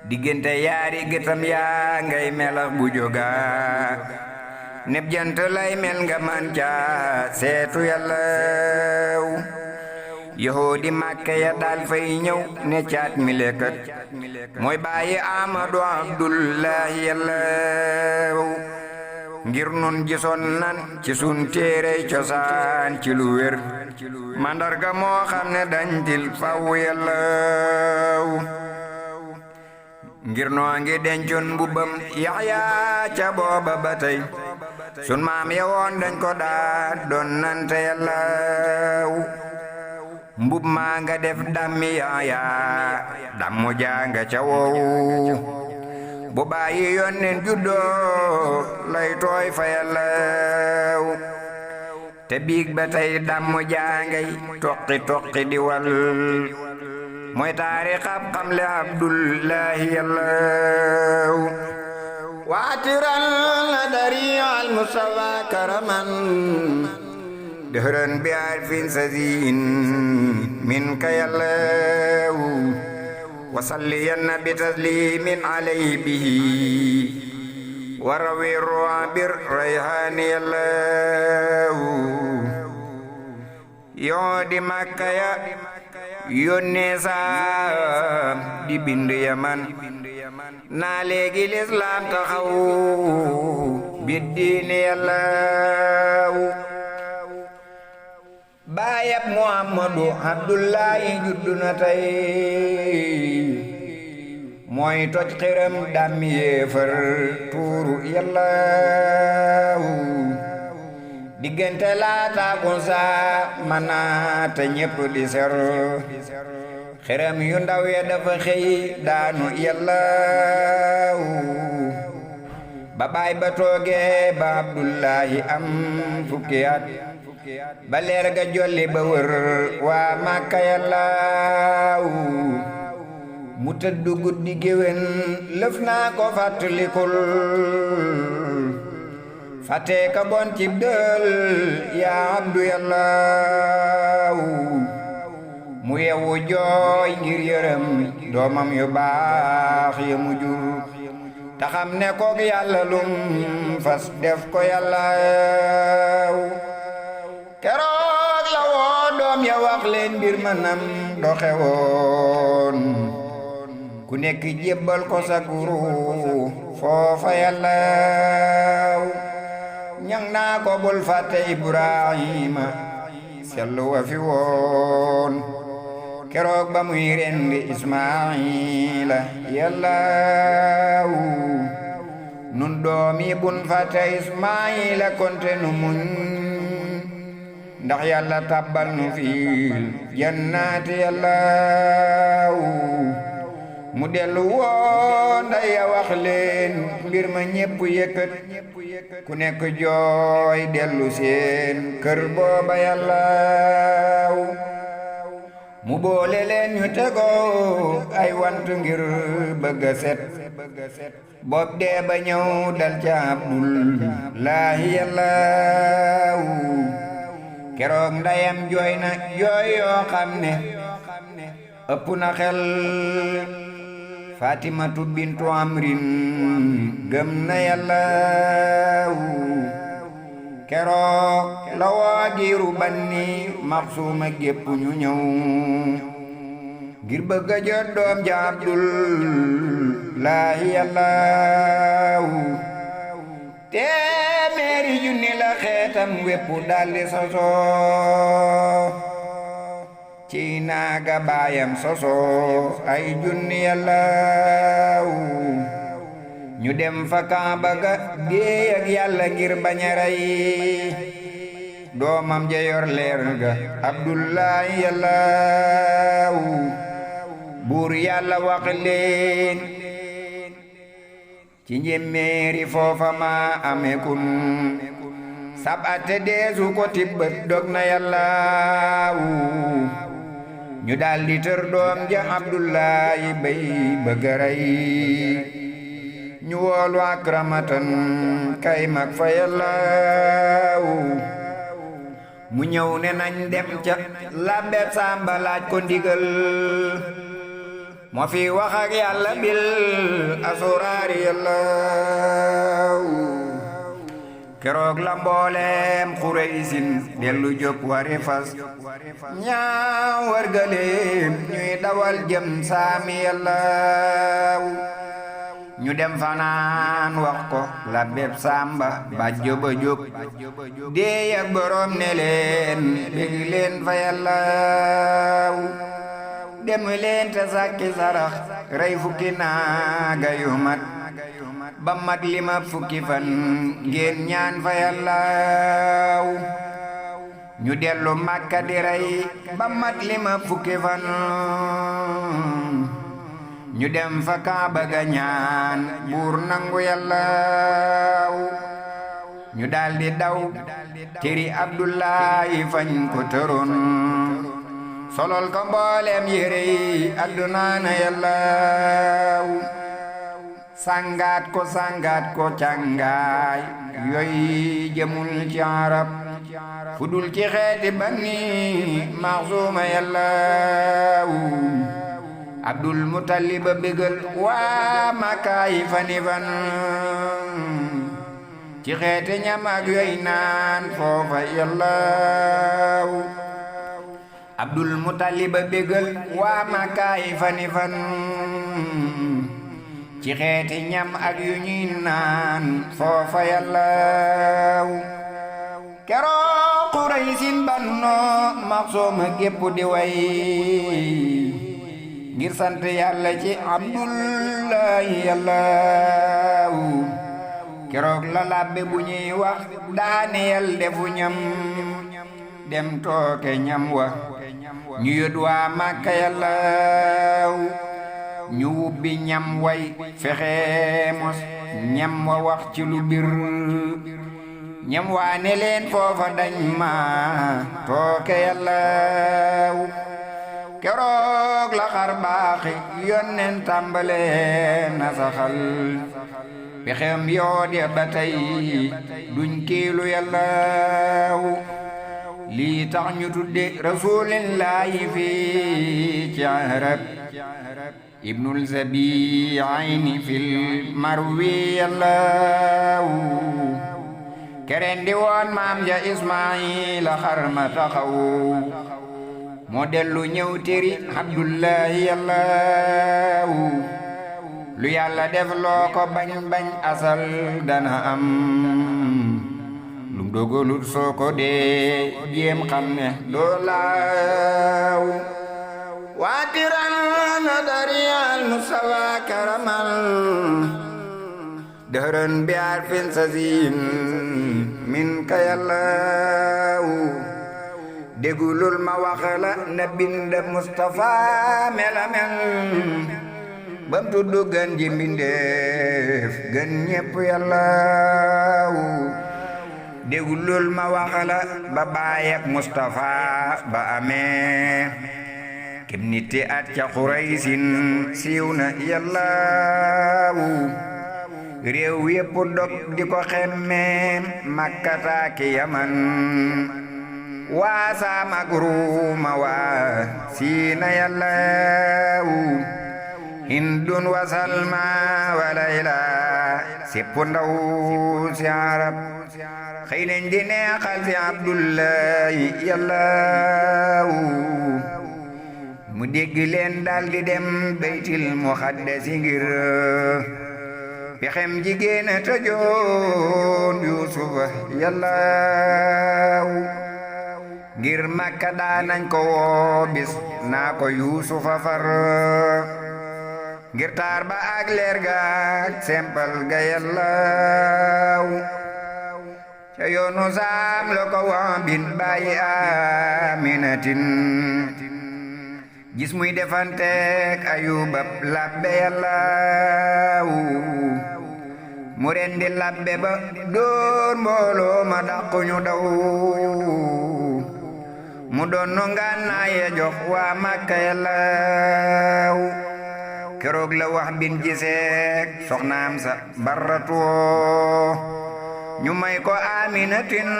A: diggante yaari gëtam yaa ngay melax bu jóga neb jant lay mel nga man ca seetu yàllaw yahoodi Màkka ya daal fay ñëw ne caat mi lekkat mooy bàyyi Amadu Abdullahi yàllaw ngir nun gisoon nan ci sun téerey cosaan ci lu wér mandarga moo xam ne dañ til faw yàllaw ngir noo ngi dencoon mbubbam Yaxya ca booba ba tey sun maam ya woon dañ ko daa doon nante yàllaw mbub maa nga def dammi Yaxya dammu jaa nga ca wow bu bàyyi yónneen juddoo lay tooy fa yàllaw te biig ba tey dammu jaa ngay toqi di wal mooy taarixab xamle Abdullahi yàllaw waatiran la dari al Mustafa karaman dëhëran bi arfin sazin min ka yàllaw wasalliyanna bi taslimin alayhi bihi warawi ruabir rayhani yàllaw yoo di Makka ya yónnee saam di bind Yaman naa léegi lislaam taxaw bi diini yàllaw baayab Muhammadu Abdullahi juddu na tey mooy toj xiram dam yéefar tuuru yàllaw diggante laataaku saa manaata ñépp di ser xiram yu ndaw ya dafa xëy daanu yàllaw ba baay ba toogee ba Abdullahi am fukki at ba leer ga jolli ba wër waa Makka yàllaw mu tëdd guddi géwén lëf naa ko fàttalikul fàtte ka bon cib dël yaa abdu yàllaaw mu yewu jooy ngir yërëm doomam yu baax ya mu jur ta xam ne kook yàlla lum fas def ko yàllaaw keroog la woo doom ya wax leen mbir manam doxe woon ku nekk jébbal ko sa guru foofa yàllaaw ñang naa ko bul fàtte Ibrahima sellu wa fi woon keroog ba muy rendi Ismaila yàllaaw nun doomi bun fàtte Ismaila konte nu muñ ndax yàlla tabbal nu fiil jannaati yàllaaw mu dellu woon ndaya wax leen mbir ma ñépp yëkkat ku nekk jooy dellu seen kër booba yàllaaw mu boole leen ñu tegoo ay want ngir bëgga set bopp dee ba ñëw dal ca Abdullaahi yàllaaw keroog ndayam jooy na jooy yoo xam ne ëpp na xel Fatimatu bintu Amrin gëm na yàllaaw keroog la waa giiru Banni Maxsuma gépp ñu ñëw ngir bëgg a jot doom ja Abdullaahi yàllaaw téeméeri junni la xeetam wépp daldi sosoo ci naaga baayam sosoo ay junni yàllaaw ñu dem fa Kaaba ga déey ak yàlla ngir bañ a rey doomam ja yor leer ga Abdullaahi yàllaaw buur yàlla wax leen ci njéeméeri foofa ma amekun sab ate deesu ko tibbat dog na yàllaaw ñu daldi tër doom ja Abdullaahi bay bëgg a rey ñu woolu Akramatan kay mag fa yàllaaw mu ñëw ne nañ dem ca labbe Samba laaj ko ndigal moo fi wax ak yàlla bil asuraari yàllaaw keroog la mbooleem Xuraysin dellu jóg wari fas ñaaw wargaleem ñuy dawal jëm saami yàllaaw ñu dem fanaan wax ko labbeb Samba bàjjo ba jóg déey ak boroom ne leen bég leen fa yàllaaw dem leen te sàkki sarax rey fukki naaga yu mat ba mat lima fukki fan ngeen ñaan fa yàllaaw ñu dellu Makka di rey ba mat lima fukki fan ñu dem fa Kaaba ga ñaan buur nangu yàllaaw ñu daldi daw teri Abdullaahi fañ ko tëroon solol ko mbooleem yére yi adduna na yàllaaw sangaat ko càngaay yooy jëmul ci arab fudul ci xeeti Banni Maxsuma yàllaaw Abdul Mutalib bégal waa Makka yi fani fan ci xeeti ñam ak yooy naan foofa yàllaaw Abdul Mutalib bégal waa Makka yi fani fan ci xeeti ñam ak yu ñuy naan foofa yàllaaw keroog Quraysin Banno Maxsuma gépp di way ngir sant yàlla ci Abdullaahi yàllaaw keroog la labbe bu ñuy wax Daaniyel defu ñam dem tooke ñam wa ñu yót waa Makka yàllaaw ñu wubbi ñam way fexe mos ñam wa wax ci lu bir ñam waa ne leen foofa dañ ma tooke yàllaaw keroog la xar baaxi yonnen tàmbale na saxal pexem yoo de ba tey duñ kiilu yàllaaw lii tax ñu tudde rasulillahi fii ci arab ibnul zabiayni fil marwi yàllaaw kereen di woon maam ja ismaila xarma taxaw moo dellu ñëw teri abdullahi yàllaaw lu yàlla def loo ko bañ bañ asal dana am lum dogalut soo ko dee jéem xam ne doo laaw waatiran nadariyal musawa karamal dëhërën bi arfin sazin min ka yàllaaw dégulul ma wax la na bind Mustafa melamel bam tuddu gën ji mbindeef gën ñépp yàllaaw dégulul ma wax la ba baayak Mustafa ba amee kim niti at ca Quraysin siiw na yàllaaw réew yépp dog di ko xemmeem Makkata ki Yaman waa Saam ak Ruuma waa Siina yàllaaw Hindun wa Salma wa Layla sépp ndaw si arab xëy nañ di neexal si Abdullahi yàllaaw mu dégg leen dal di dem Baytil Muqaddasi ngir pexem jigéen a tëjoon Yuusufa yàllaaw ngir Makka daanañ ko woo bis naa ko Yuusufa far ngir taar ba ak leer ga ak sempal ga yàllaaw ca yoonu Saam la ko waa bin bàyyi Aminatin gis muy defanteek Ayubab labbe yàllaaw mu rendi labbe ba doon mbooloo ma dàquñu daw mu doon no ngànnaay ya jox waa Makka yàllaaw keroog la wax bin giseek soxnaam sa Barratu ñu may ko Aminatin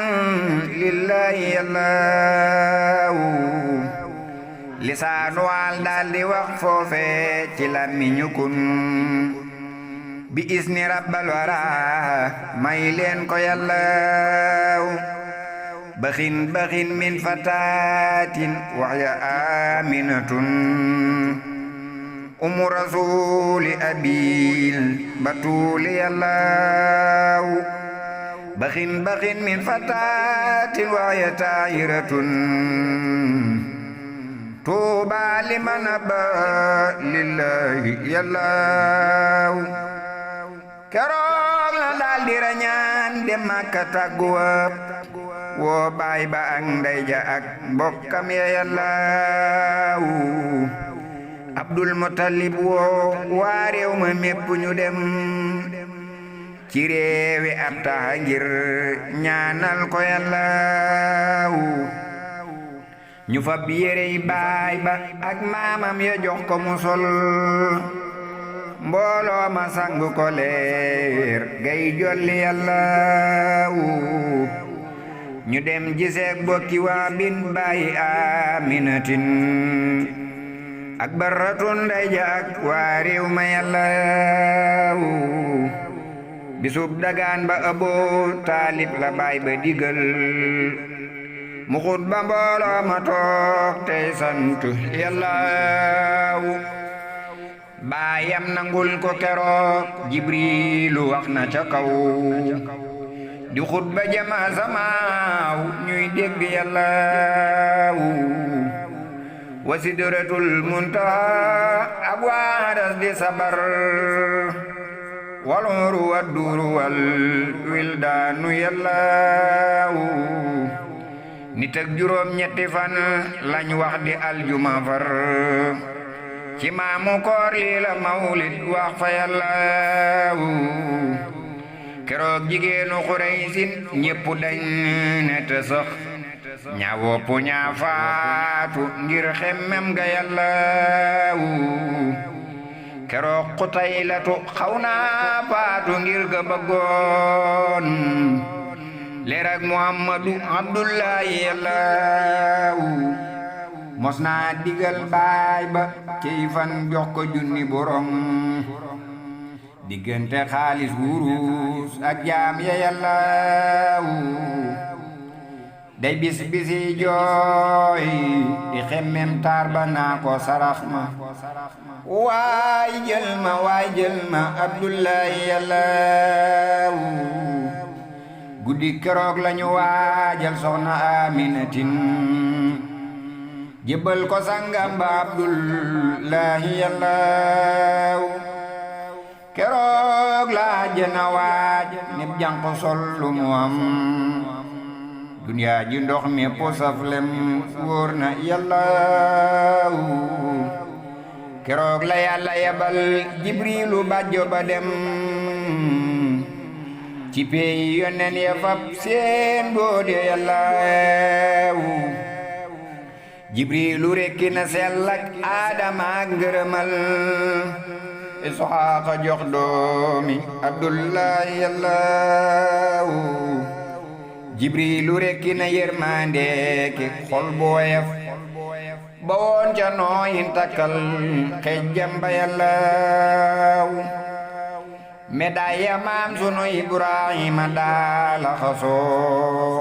A: lillahi yàllaaw lisaanu waal daal di wax foofe ci làmmiñu kun bi isni rabbal wara may leen ko yàllaaw baxin baxin min fatatin waxya Aminatun umu rasuli abil batuli yàllaaw baxin baxin min fatatin waxya Tahiratun tuuba liman aba lillahi yàllaaw keroog la daal di rañaan dem Makka tàgguwab woo baay ba ak ndey ja ak mbokkam ya yàllaaw Abdul Muttalib woo waa réew ma mépp ñu dem ci réewi ab taxa ngir ñaanal ko yàllaaw ñu fab yérey baay ba ak maamam ya jox ko mu sol mbooloo ma sangu ko leer gay jolli yàllaaw ñu dem giseek bokki waa bin bàyyi Aminatin ak Barratun ndey ja ak waa réew ma yàllaaw bisub dagaan ba Abu Taalib la baay ba digal mu xut ba mbooloo ma toog tey sant yàllaaw baayam nangul ko keroog Jibriilu wax na ca kaw di xut ba jama samaaw ñuy dégg yàllaaw wa sidratul muntaha ab waaras di sabar wal uru wa duru wal wildaanu yàllaaw nit ak juróom ñetti fan lañ wax di aljuma far ci maamu koor lii la mawlid wax fa yàllaaw keroog jigéenu Xuraysin ñépp dañ ne te sax ña woppu ña faatu ngir xemmem ga Yàlla keroog Xutaylatu xaw naa faatu ngir ga bëggoon leer ak Muhammadu Abdullahi Yàlla mos naa digal baay ba ciy fan jox ko junni borom diggante xaalis wurus ak jaam ya Yàlla day bis bisi jooy di xemmem taar ba naa ko sarax ma waay jël ma Abdullahi Yàlla guddi keroog lañu waajal soxna Aminatin jébbal ko sangam ba Abdullahi Yàlla keroog la jëna waaj nib jànq sol lu mu am duniyaa ji ndox mi posaflem wóor na Yàlla keroog la Yàlla yebal Jibriilu bàjjo ba dem ci pey yonen ya fab seen boode Yàlla Jibriilu rekki na sell ak Aadama ak ngërëmal Isxaaqa jox doomi Abdullahi Yàlla Jibriilu rekki na yërmande ki xol bu woyof ba woon ca nooyin takkal xejjam ba Yàlla médaille maam sunu Ibrahima daala xasoo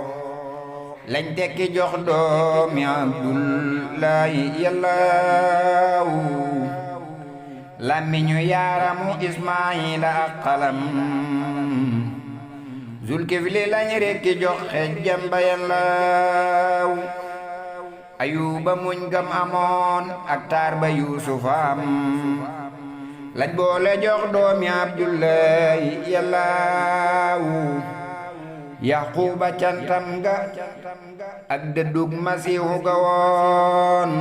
A: lañ tekki jox doomi Abdullahi Yàlla làmmiñu yaaramu Ismaayila ak xalam Zulkifli lañ rekki jox xejjam ba Yàlla Ayuba muñ gam amoon ak taar ba Yuusufa am lañ boole jox doomi Abdullahi Yàlla Yaquba cantam ga ak dëddug Masiihu ga woon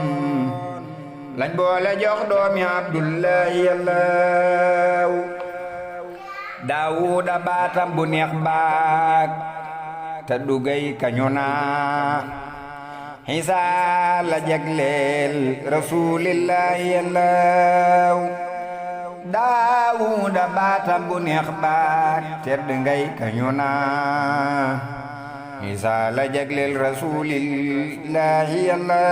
A: lañ boole jox doomi Abdullahi Yàlla Daawuda baatam bu neex baak te dugay kañu naa Iisaa la jagleel Rasuulillahi Yàlla Daawuda baatam bu neex baak tedd ngay kañu naa Iisaa la jagleel Rasuulillahi Yàlla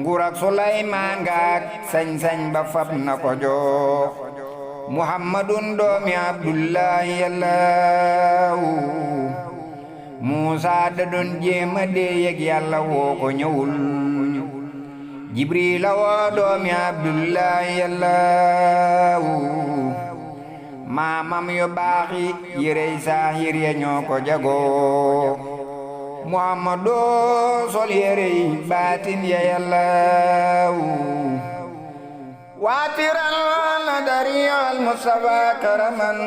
A: nguur ak Sulaymaan ngaak sañ-sañ ba fab na ko jox Muhammadun doomi Abdullahi Yàlla Muusaa da doon jéema déeyeg Yàlla woo ko ñëwul Jibriila woo doomi Abdullahi Yàlla maamam yu baaxi yérey saahir ya ñoo ko jagoo Muhammadu sol yérey baatin ya Yàlla waatiran la dariyal Mustafa karaman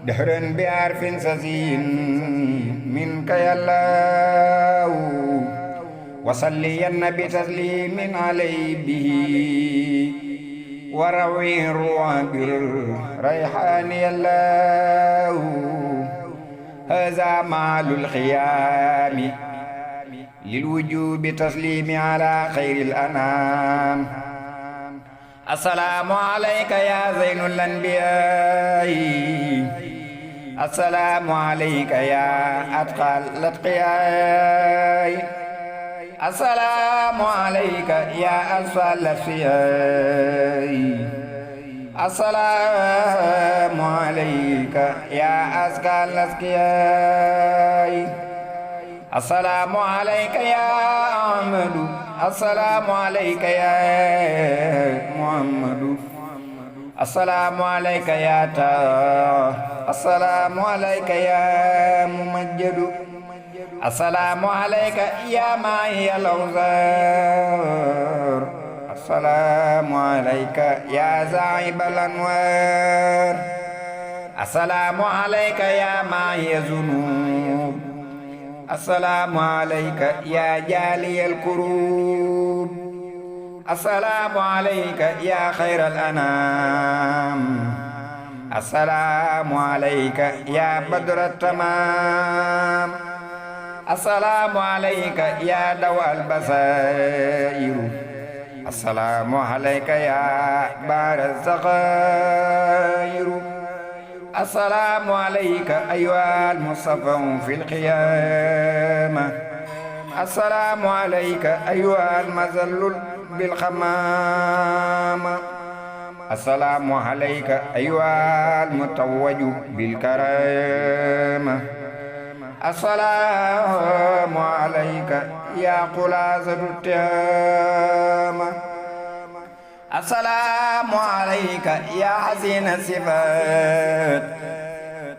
A: dahran bi arfin sasin minka Yàlla wasalliyan nabi taslimin alayhi wa rawi ruwa bir rayhani Yàlla haza maalul xiyaami lil wujubi taslimi ala xayril anam assalaamu alayka ya zaynul anbiyaa'i assalaamu alayka ya atqal atqiyaa'i assalaamu alayka ya asfal asfiyaa'i assalaamu alayka ya askal askiyaa'i assalaamu alayka ya Ahmadu assalaamu alayka ya Muhammadu assalaamu alayka ya Taha assalaamu alayka ya Mumajjadu assalaamu alayka ya Maahiyal Awzaar assalaamu alayka ya Zaahibal Anwaar assalaamu alayka ya Maahiyaz Zunuub assalaamu alayka ya Jaaliyal Kuruub assalaamu alayka ya Xayral Anaam السلام عليك يا بدر التمام السلام عليك يا دواء البصائر السلام عليك يا بار الزغائر السلام عليك أيها المصطفى في القيامة السلام عليك أيها المذل بالخمامة السلام عليك أيها المتوج بالكرامة السلام عليك يا خلاصة التامة السلام عليك يا حسين الصفات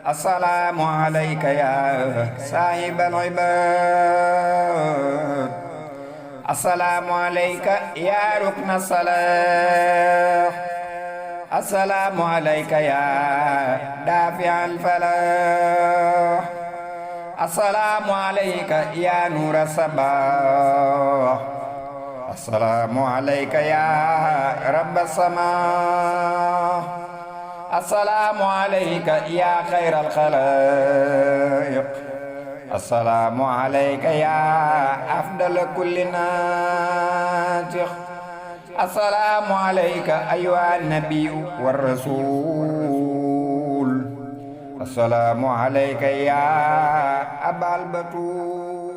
A: السلام عليك يا صاحب العباد السلام عليك يا ركن الصلاة السلام عليك يا دافع الفلاح السلام عليك يا نور الصباح السلام عليك يا رب السماء السلام عليك يا خير الخلائق السلام عليك يا أفضل كل ناطق السلام عليك أيها النبي والرسول السلام عليك يا أبا البتول